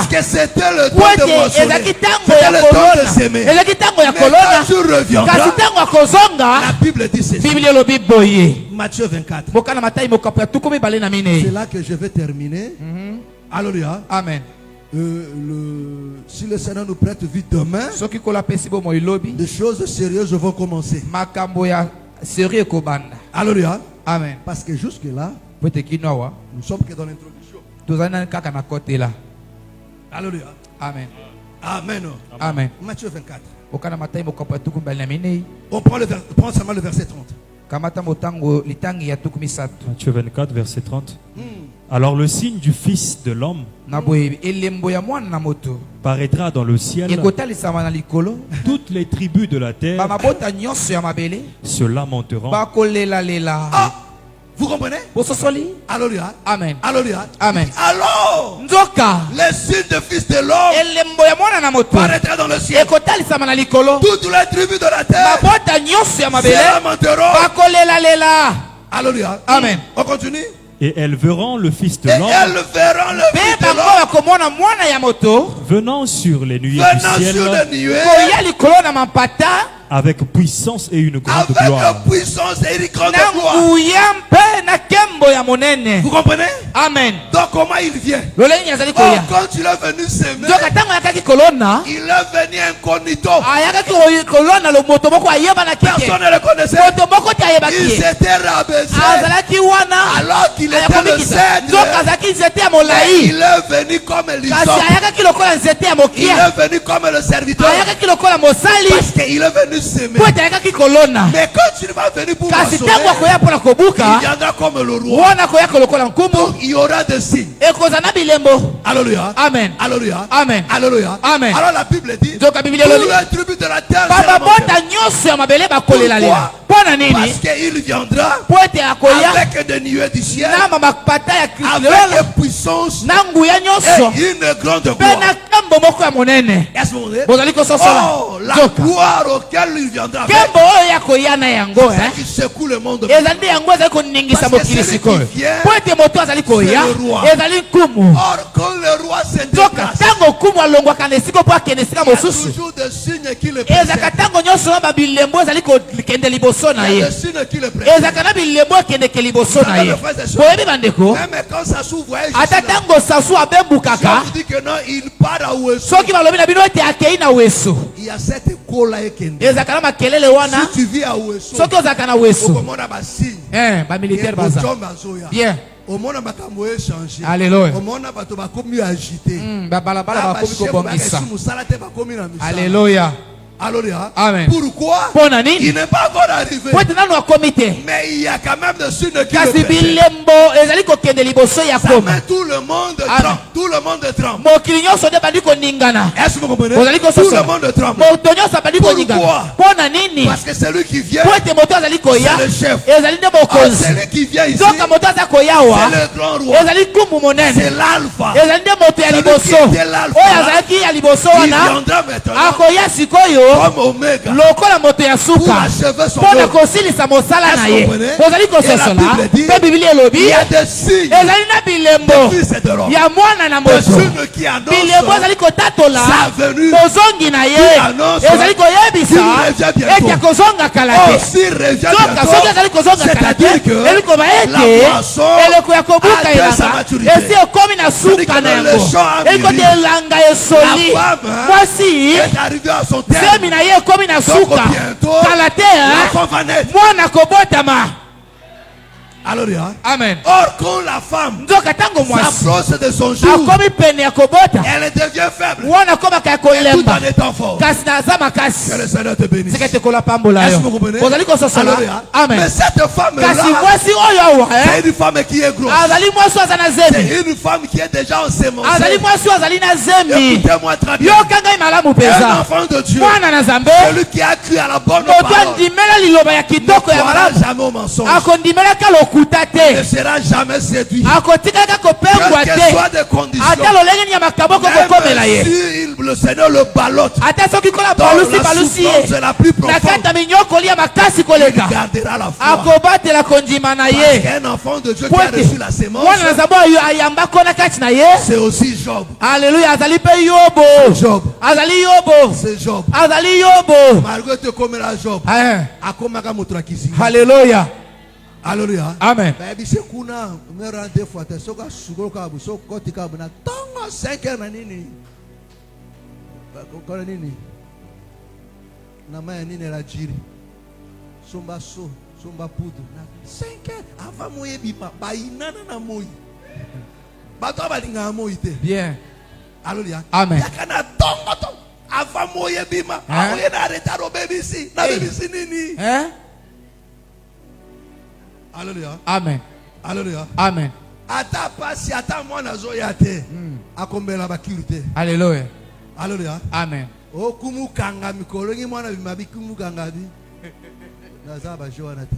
Parce que c'était le temps de moissonner. C'était le temps de s'aimer. Mais quand tu reviendras, la Bible dit ceci. Matthieu 24. C'est là que je vais terminer. Alléluia. Amen. Si le Seigneur nous prête vie demain, des choses sérieuses vont commencer. Alléluia. Amen. Parce que jusque là, nous sommes que dans l'introduction. Alléluia. Amen. Amen. Amen. Matthieu 24. On prend seulement le verset 30. Matthieu 24, verset 30. Alors le signe du Fils de l'homme paraîtra dans le ciel. Toutes les tribus de la terre se lamenteront. Ah, vous comprenez? Alléluia. Amen. Alléluia. Amen. Alors, le signe du Fils de l'homme paraîtra dans le ciel. Toutes les tribus de la terre se lamenteront. Alléluia. Amen. On continue. Et elles verront le Fils de Et l'homme elles verront le Fils de l'homme venant sur les nuées du ciel sur les nuées avec puissance et une grande avec gloire. puissance et une grande gloire. Vous comprenez? Amen. Donc comment il vient? Oh, quand il est venu s'aimer, il est venu incognito. Personne ne le connaissait. Il s'était rabaissé alors qu'il était le cèdre. Il est venu comme l'hysope. Il est venu comme le serviteur. Parce qu'il est venu s'aimer. Mais quand tu vas venir pour moissonner, il viendra comme le roi. Donc il y aura des signes. Alléluia. Amen. Alléluia. Amen. Alléluia. Amen. Alors la Bible dit, Toute toutes les tribus de la terre se lamenteront. Parce qu'il viendra avec des nuées du ciel, avec puissance et une grande gloire. Est-ce que vous voyez? Oh, la gloire auquel il viendra avec, c'est qui secoue le monde. Parce que celui qui vient, c'est le roi. Or, quand le roi se déplace, kumu alongwaka na esika po akende esika Il y a mosusu. toujours des signes qui le Ezaka précèdent. tango nyonso na babilembo ezali kokende liboso na Il y a ye. des signes qui le précèdent. Ezaka na bilembo ekendeke liboso na ye. Boyebi bandeko, Même quand ça s'ouvre, voyez, ata tango sasu abembukaka, je vous dis que non, il part à Ouesso. soki balobi na bino ete akei na weso. Il y a cette école-là et Kende. Ezaka na makelele wana, Si tu vis à Ouesso, soki ozaka na weso. au moment un signe. Bamilitaire baza. Bien. Au moment où makambo changé. Alléluia. Au moment où bato bakomi agité. Babalabala bakomi kobongisa. Musala te bakomi na misala. Alléluia. Alléluia. Amen. Pourquoi? Pona nini? Il n'est pas encore arrivé. Po ete nanu akomi te. Mais il y a quand même des signes qui le Kasi précèdent. bilembo ezali kokende liboso ya Ça koma. met tout le monde Amen. tremble. Tout le monde tremble. Mokili nyonso nde bandi koningana. Est-ce que vous comprenez? Ozali Tout le kososola. monde tremble. Moto nyonso bandi koningana. Pourquoi? Pona nini? Parce que celui qui vient, Po ete moto azali koya. c'est le chef. Ezali nde mokonzi. celui qui vient ici, Soka moto aza koya wa. c'est le grand roi. Ezali kumu monene. C'est l'alpha. Ezali nde moto ya Celui liboso. qui était l'alpha. Oyo azalaki ya liboso Il wana. viendra maintenant Akoya sikoyo. comme Omega Lokola moto ya pour suka. achever son Mpona œuvre. kosilisa mosala na ye. Est-ce que vous comprenez? Ozali kososola. Et la Bible dit, Mpe Biblia Il elobi. y a des signes Ezali na bilembo. de fils et de l'homme. Ya mwana na Des moto. signes qui Bilembo annoncent ezali kotatola. sa venue. Bozongi na Qui ye. annonce Ezali koyebisa. qu'il revient bientôt. Ete akozonga kala Oh, te. s'il revient Soka soki azali bientôt, kozonga kala te. c'est-à-dire que Elikoba la ete. moisson Eleko ya kobuka atteint sa elanga. maturité. Esi ekomi na C'est-à-dire suka que na le yango. champ a Elikote mûri. elanga esoli. La femme, hein, Mwasi. est arrivé à son terme. Semi na ye ekomi na Donc suka. bientôt, Kala te. l'enfant va naître. Mwana kobotama. Alléluia. Amen. Or, quand la femme Nzoka tango mwasi. s'approche de son jour, Akomi pene ya kobota. elle devient faible. Mwana komaka ya Tout en kolemba. étant fort. Kasi naza makasi. Que le Seigneur te bénisse. Sika te kola pambola Est-ce yo. que vous comprenez? Ozali kososola. Alléluia. Amen. Mais cette femme-là, Kasi mwasi oyo awa. c'est une femme qui est grosse. Azali mwasi oyo aza na zemi. C'est une femme qui est déjà ensémencée. Azali mwasi oyo azali na zemi. Écoutez-moi très bien. Yoka ngai malamu Un mpenza. enfant de Dieu, Mwana na Nzambe. celui qui a cru à la bonne Moto parole, andimela liloba ya ne kitoko ya croira malamu. jamais au mensonge. Akondimelaka lokuta Ne te. sera jamais séduit. Akotikaka kopengwa Quelles que te. soient des conditions. Ata lolenge ni ya makaboko kokomela Même ye. si le Seigneur le ballotte Ata soki kola dans balusi la balusi souffrance ye. la plus Na profonde, kati ya minyokoli ya makasi il koleka. gardera la foi. Akobatela kondima na Parce ye. qu'un enfant de Dieu qui Po a ete reçu la sémence, mwana na Nzambe oyo ayamba kona kati na ye. c'est aussi Job. Alléluia, azali pe yobo. Job. Azali yobo. C'est Job. Azali yobo. Malgré te comme la Job, akomaka moto na kizinga. Alléluia. Alléluia. Amen. Baby se kuna mera deux fois te soka sugoro ka bu so koti ka bu na tongo 5 heures na nini. Ba ko nini. Na maya nini la jiri. Somba so, somba poudre na 5 heures avant moye bima ba inana na moyi. Ba to ba linga moyi te. Bien. Alléluia. Amen. Yakana tongo to avant moye bima. Moye na retard au BBC. Na BBC nini. Alléluia. Amen. Alléluia. Amen. Ata pasi ata mwana zoya te. Akombela bakiru te. Alléluia. Alléluia. Amen. O kumu kanga mikolo ngi mwana bimabi kumu kanga bi. Naza ba joana te.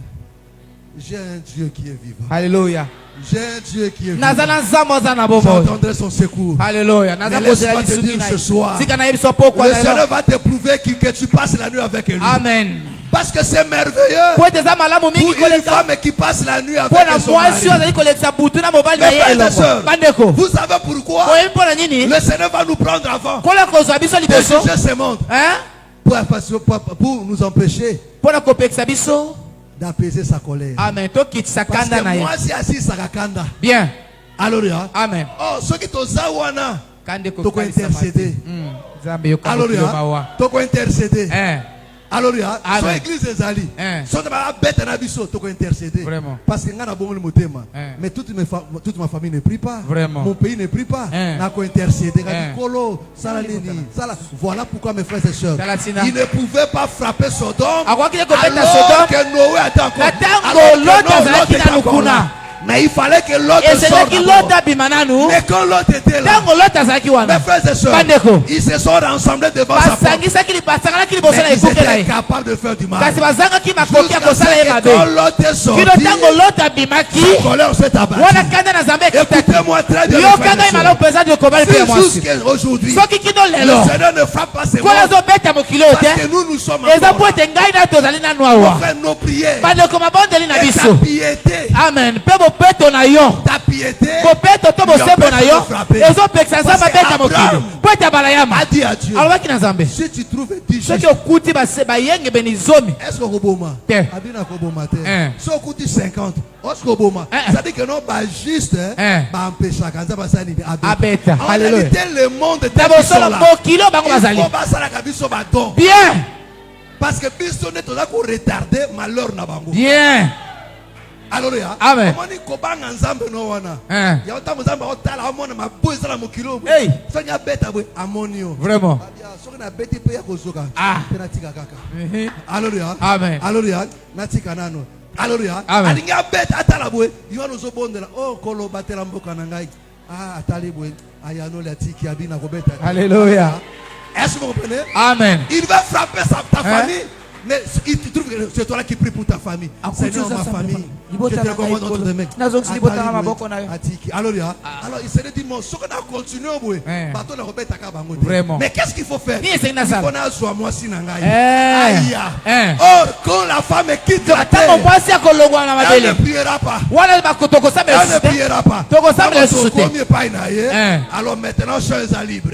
J'ai un Dieu qui est vivant. Alléluia. J'ai un Dieu qui est vivant. Nazana nzambo zana bobo. J'entendrai son secours. Alléluia. Mais laisse-moi te dire ce soir. Sika na yebiso pokwa Le na Seigneur yo. va te prouver que tu passes la nuit avec lui. Amen. Parce que c'est merveilleux Po ete za malamu mingi pour une koleka. femme qui passe la nuit avec Pona son mwasi mari. azali kolekisa butu na mobali na Mes ye frères et elongo. sœurs, Bandeko. vous savez pourquoi Oyebi mpona nini? le Seigneur va nous prendre avant Kola kozwa biso de liboso. juger ce monde Hein? pour nous empêcher Pona kopekisa biso. d'apaiser sa colère. Amen. Tokitisa Parce kanda que na ye. moi, si assis Sakakanda. Bien. Alléluia. Amen. Oh, ceux qui t'ont zawana, Kande toko intercéder. Nzambe yoka Alléluia. mawa. Toko intercéder. Amen. Alléluia. So église ezali. So na bête na biso toko intercéder. Vraiment. Parce que ngana bongo le motema. Mais toute ma famille ne prie pas. Vraiment. Mon pays ne prie pas. Na ko intercéder. Kolo sala nini. Sala. Voilà pourquoi mes frères et sœurs. Il ne pouvait pas frapper Sodome. Alors que Noé était encore. Natango lota zaki na lukuna. Mais il fallait que l'autre sorte. Mais quand l'autre était là, mes frères et sœurs, ils se sont rassemblés devant sa porte. Mais ils étaient capables de faire du mal. Jusqu'à ce que quand l'autre est sorti, sa colère s'est abattue. Écoutez-moi très bien, mes frères et sœurs. Si jusqu'aujourd'hui, le Seigneur ne frappe pas ses morts, parce que nous sommes encore là. On fait nos prières. Et sa piété. Amen. Peto na yo. Ta piété. Bopeto to bosembo na yo. Ezo peksa nzamba beta mokili. Po a dit à Dieu, si tu trouves 10 justes, est-ce que Obama Abina Koboma te si on coûte 50 est-ce que Obama ça dit que non pas juste ba empêcher quand ça va ça ni abeta. En réalité le monde est là il faut ça la kabiso ba don bien parce que biso ne to za ko retarder malheur na bango bien. Alléluia. Amen. Omoni kobanga nzambe no wana. Ya ota nzambe otala omona maboyi sala mokilo. Hey. Sonya beta boy amonio. Vraiment. Soki na beti pe ya kozoka. Pena tika kaka. Alléluia. Amen. Alléluia. Natika nano. Alléluia. Alinga beta atala boy. Yono zo bondela. Oh kolo batela mboka na ngai. Atali boy. Ayano la tiki abina ko beta. Alléluia. Est-ce que vous comprenez? Amen. Il va frapper ta famille. Mais il trouve que c'est toi là qui prie pour ta famille. Seigneur, ma famille. Je te recommande entre tes mains. Alléluia. Alors il s'est dit, ce qu'on a continué, vraiment. Mais qu'est-ce qu'il faut faire? Il faut n'avoir moi si n'angaï. Or, quand la femme quitte la terre, elle ne priera pas. Elle ne priera pas. Alors maintenant, choses à libre.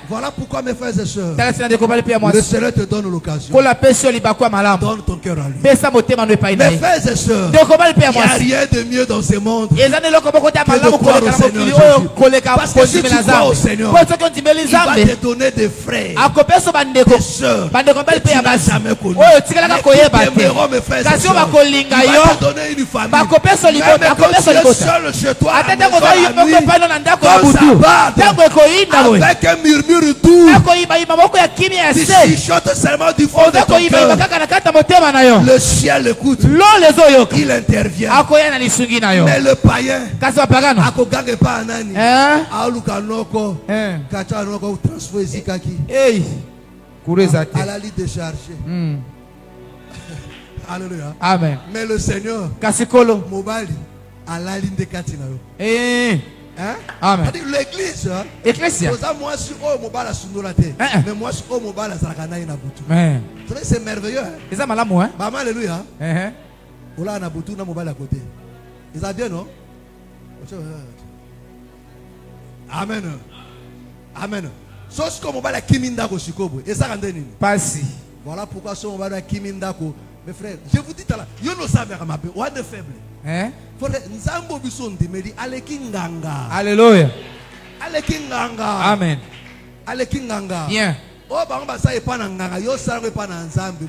Voilà pourquoi mes frères et sœurs, le Seigneur te donne l'occasion. Donne ton cœur à lui. Mes frères et sœurs, il n'y a rien de mieux dans ce monde que de croire au Seigneur Jésus. Parce que si tu crois au Seigneur, il va te donner des frères, des sœurs que tu n'as jamais connus. Mais qui t'aimeront, mes frères et sœurs. Il va te donner une famille. Même quand tu es seul chez toi, à la maison, la nuit, dans sa barde, avec un murmure doux, il chante seulement du fond de ton cœur. Le ciel écoute. Il intervient. Mais le païen, akogange pa anani. Aluka noko. Kacha noko transfert zikaki. À la liste déchargée. Alléluia. Amen. Mais le Seigneur, Mobali, à la ligne de Katinayo. Amen. L'église, mais moi je suis au mobile à Zakana et Nabutu. C'est merveilleux. Alléluia. Ola Nabutu na mobile à côté. Ils ont bien, non? Amen. Amen. Sauf que mobile à Kimindako Shikobo. Et ça rend nini? Passi. Voilà pourquoi ce mobile à Kimindako. Mes frères, je vous dis là, you know ça va m'appeler. Ou de faible. Nzambo bisondi medi alekinganga. Alléluia. Alekinganga. Amen. Alekinganga. Bien. O banga sa epana nganga yo sanga epana nzambe.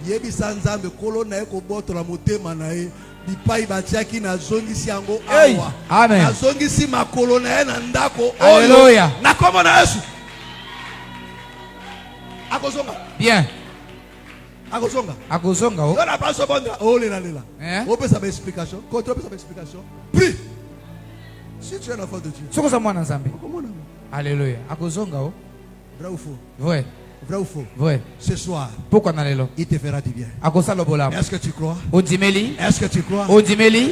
Yebisa nzambe kolo na eko botola motema na e bipai batiaki na zongisi yango awa. Amen. Na zongisi makolo na na ndako. Alléluia. Na koma na Yesu. Akozonga. Bien. Akozonga. Akozonga. On a pas ce bon. Oh là là. On peut savoir explication. Quand on peut savoir explication. Prie. Si tu es l'enfant de Dieu. C'est ça moi dans Zambie. Alléluia. Akozonga. Vrai ou faux? Vrai. Vrai ou faux? Vrai. Ce soir. Pourquoi n'allez-vous? Il te fera du bien. Est-ce que tu crois? Est-ce que tu crois?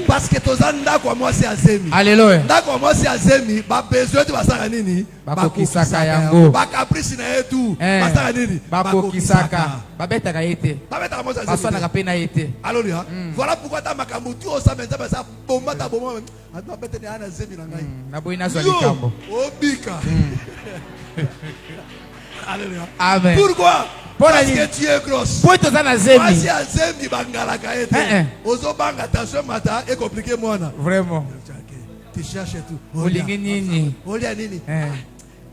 Parce que ton anda quoi moi c'est Azemi. Alléluia. D'accord moi c'est Azemi. Ba besoin de basaka nini? Ba kokisaka yango. Ba caprice na etu. Basaka nini? Ba kokisaka. Ba beta ka yete. Ba beta moi c'est Azemi. Basana ka pena yete. Alléluia. Voilà pourquoi ta makambo tu osa menza basa bomba ta bomba. Ba beta ni ana Azemi na ngai. Na boina zo likambo. Obika. Alléluia. Amen. Pourquoi? Parce que tu es grosse. Moi si Azemi bangala ka yete. Ozo banga attention mata est compliqué moi na. Vraiment. Tu cherches tout. Olingi nini? Olia nini?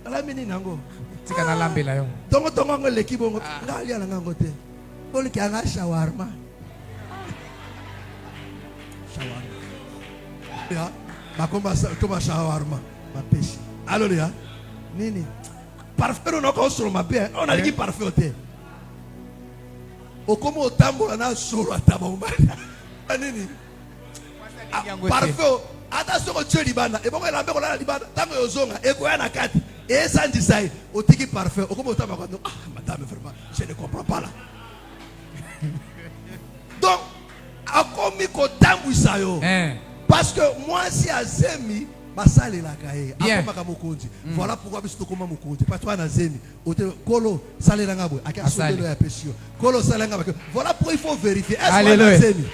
Ala mini nango. Tika na lambela yo. Tongo tongo ngo leki bongo. Ngalia na ngango te. Oli ki anga shawarma. Shawarma. Ya, bakomba toma shawarma. Mapeshi. Alléluia. Nini? Parfait on a construit ma bien. On a dit parfait te. O como o tambola na solo atabomba. Nini? Parfait. Attention au Dieu libana. Et bon elle a bien la libana. Tango yozonga eko ya na kati. Et ça disait au tiki parfait. Au como o tambola. Ah madame vraiment, je ne comprends pas là. Donc a commis ko tambu sayo. Parce que moi si Azemi basale la kae akoma mokonzi. Voilà pourquoi biso tokoma mokonzi. Parce que toi na Azemi, kolo sale la ngabwe akasondelo ya pesio. Kolo sale ngabwe. Voilà pourquoi il faut vérifier. Est-ce que Azemi?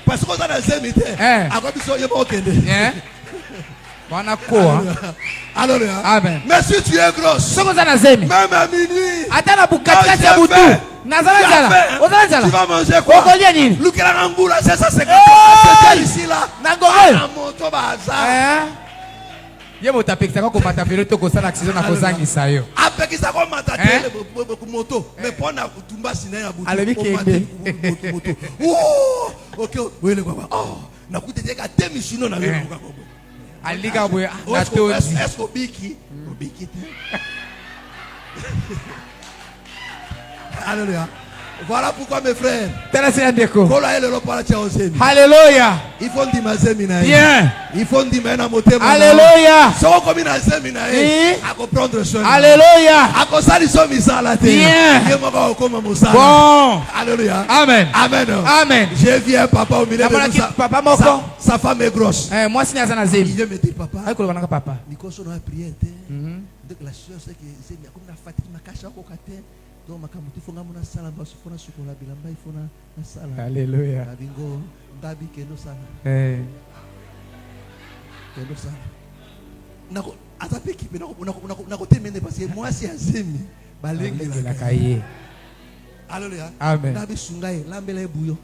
Parce que dans Azemi te akobiso yebo okende. Alléluia. Amen. Mais si tu es grosse, Soko za na zemi. même à minuit, Ata na bukati ya butu. Nazala tu nzala. Ozala nzala. vas manger quoi? Okolia nini? Lukela ngula, c'est ça, c'est Hey! ici là. Nangongol. Na moto bazar. Ye moto apekisaka komata velo to kosala accident na kozangisa yo. Apekisa ko mata tele moto, mais pona tumba sina ya butu. Alebi kende. Moto. Oh, OK, wele kwa. Oh, na kutete ka temishino na wele kwa. Alika boye na tozi. Est-ce obiki? Obiki te. Alléluia. Voilà pourquoi mes frères. Alléluia. Il faut dire mazemina. Bien. Il faut dire mena motema. Alléluia. So comme na zemina à comprendre soin. Alléluia. À kosali so misala te. Bien. Bon. Alléluia. Amen. Amen. Amen. Je viens papa au milieu de nous. Papa moko. Sa femme est grosse. Moi si nazana zemi. Il me dit papa. Ay ko banaka papa. Nikoso na prière te. Donc la chose c'est que c'est comme na fatigue makasha ko kate. Donc makamuti fonga mona sala basu fona sukola bilamba ifona na sala. Alléluia. Bingo ngabi keno sala. Keno sala. Nako atape ki nako temene parce que moi si azemi balenge la kaye. Alléluia. Amen. Ngabi sungaye lambela ebuyo.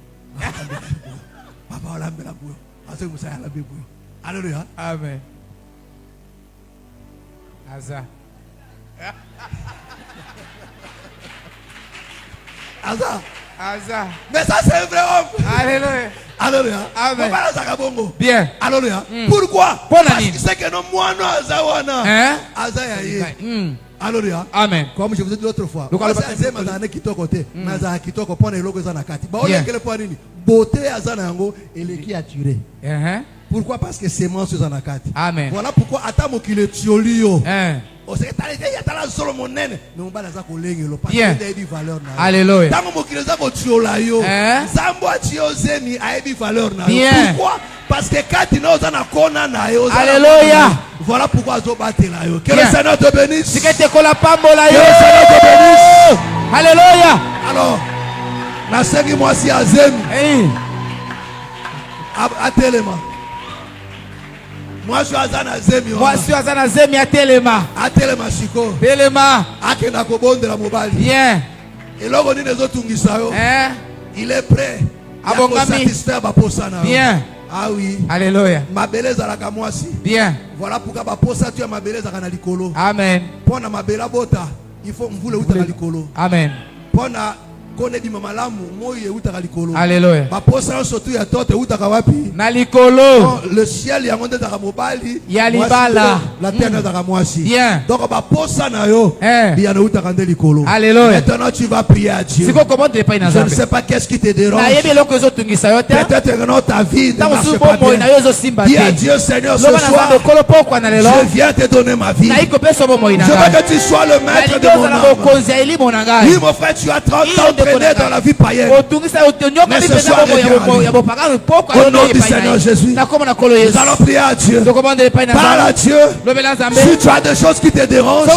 Papa lambela buyo. Ase musaya la bebuyo. Alléluia. Amen. Aza. Aza. Mais ça c'est un vrai homme. Alléluia. Alléluia. Amen. Bien. Alléluia. Pourquoi? Parce que c'est que non moi non azawana. Hein? Azayaye. Alléluia. Amen. Comme je vous ai dit l'autre fois. C'est mazana kitoko te. Mazana kitoko pona eloko za nakati. Ba ole kele po nini? Beauté azana yango eleki attiré. Pourquoi? Parce que sémence za nakati. Amen. Voilà pourquoi ata mokile tiolio. Bien. Alléluia. Bien. Pourquoi? Parce que quand tu n'as pas kona na yo. Alléluia. Voilà pourquoi zo batela yo. Que le Seigneur te bénisse. Que le Seigneur te bénisse. Alléluia. Alors, na sengi moi si azem. Atelema. Moi je suis azana zemi. Moi je suis azana zemi atelema. Atelema shiko. Telema. Akena kobondela mobali. Bien. Et logo ni nezo tungisa yo. Il est prêt. Abongami. Bien. Ah oui. Alléluia. Ma beleza la kamwasi. Bien. Voilà pourquoi ba posa tu ma beleza kana likolo. Amen. Pona mabela bota, il faut mvule uta likolo. Amen. Pona kone bima malamu moye uta likolo. Alléluia. Ba posa surtout ya tote uta wapi? Na likolo. Le ciel ya ngonde ta mobali. Ya libala. La terre na ta mwasi. Bien. Donc ba posa na yo. Bien uta kande likolo. Alléluia. Maintenant tu vas prier à Dieu. C'est quoi comment tu pas Je ne sais pas qu'est-ce qui te dérange. Peut-être que dans ta vie ne marche pas bien. Dis à Dieu Seigneur ce soir. Je viens te donner ma vie. Je veux que tu sois le maître de mon âme. Oui mon frère, tu as 30 ans traîné dans la vie païenne. Mais ce soir au nom du Seigneur Jésus, nous allons prier à Dieu. Parle à Dieu. Si tu as des choses qui te dérangent,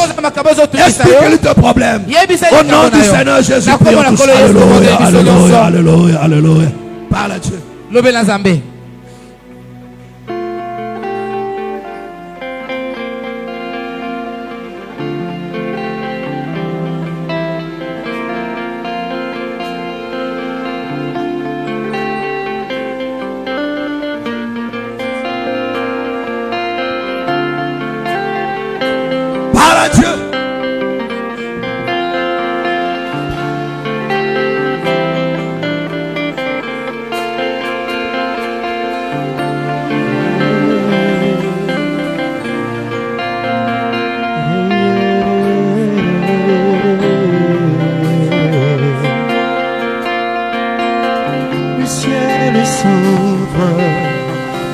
explique-lui tes problèmes. Au nom du Seigneur Jésus, prions tous. Alléluia, alléluia, alléluia, alléluia. Parle à Dieu. Parle à Dieu.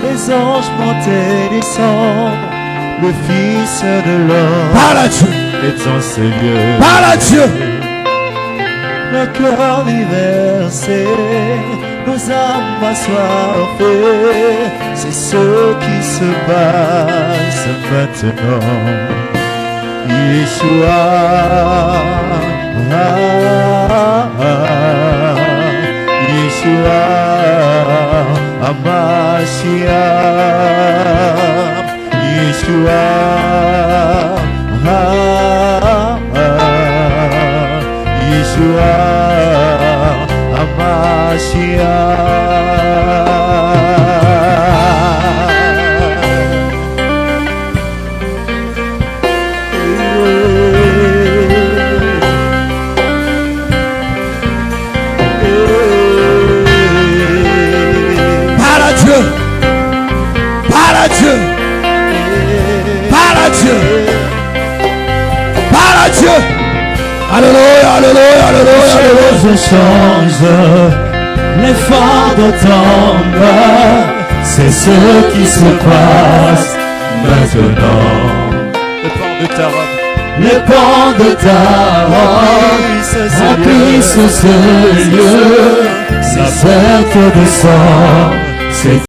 Les anges montent et descendent, le Fils de l'homme Parle à Dieu. est en ce lieu. Parle à Dieu. Le cœur diversé, nos âmes assoiffées, c'est ce qui se passe maintenant. Yeshua, Yeshua, Amashiach, Yeshua, Yeshua, Parle à Dieu. Parle à Dieu. Parle à Dieu. Parle à Dieu. Alléluia, alléluia, alléluia, alléluia. je change, les fantômes tombent, c'est ce qui se passe maintenant. Le pan de ta robe remplissent ce lieu, sa perte de sang, c'est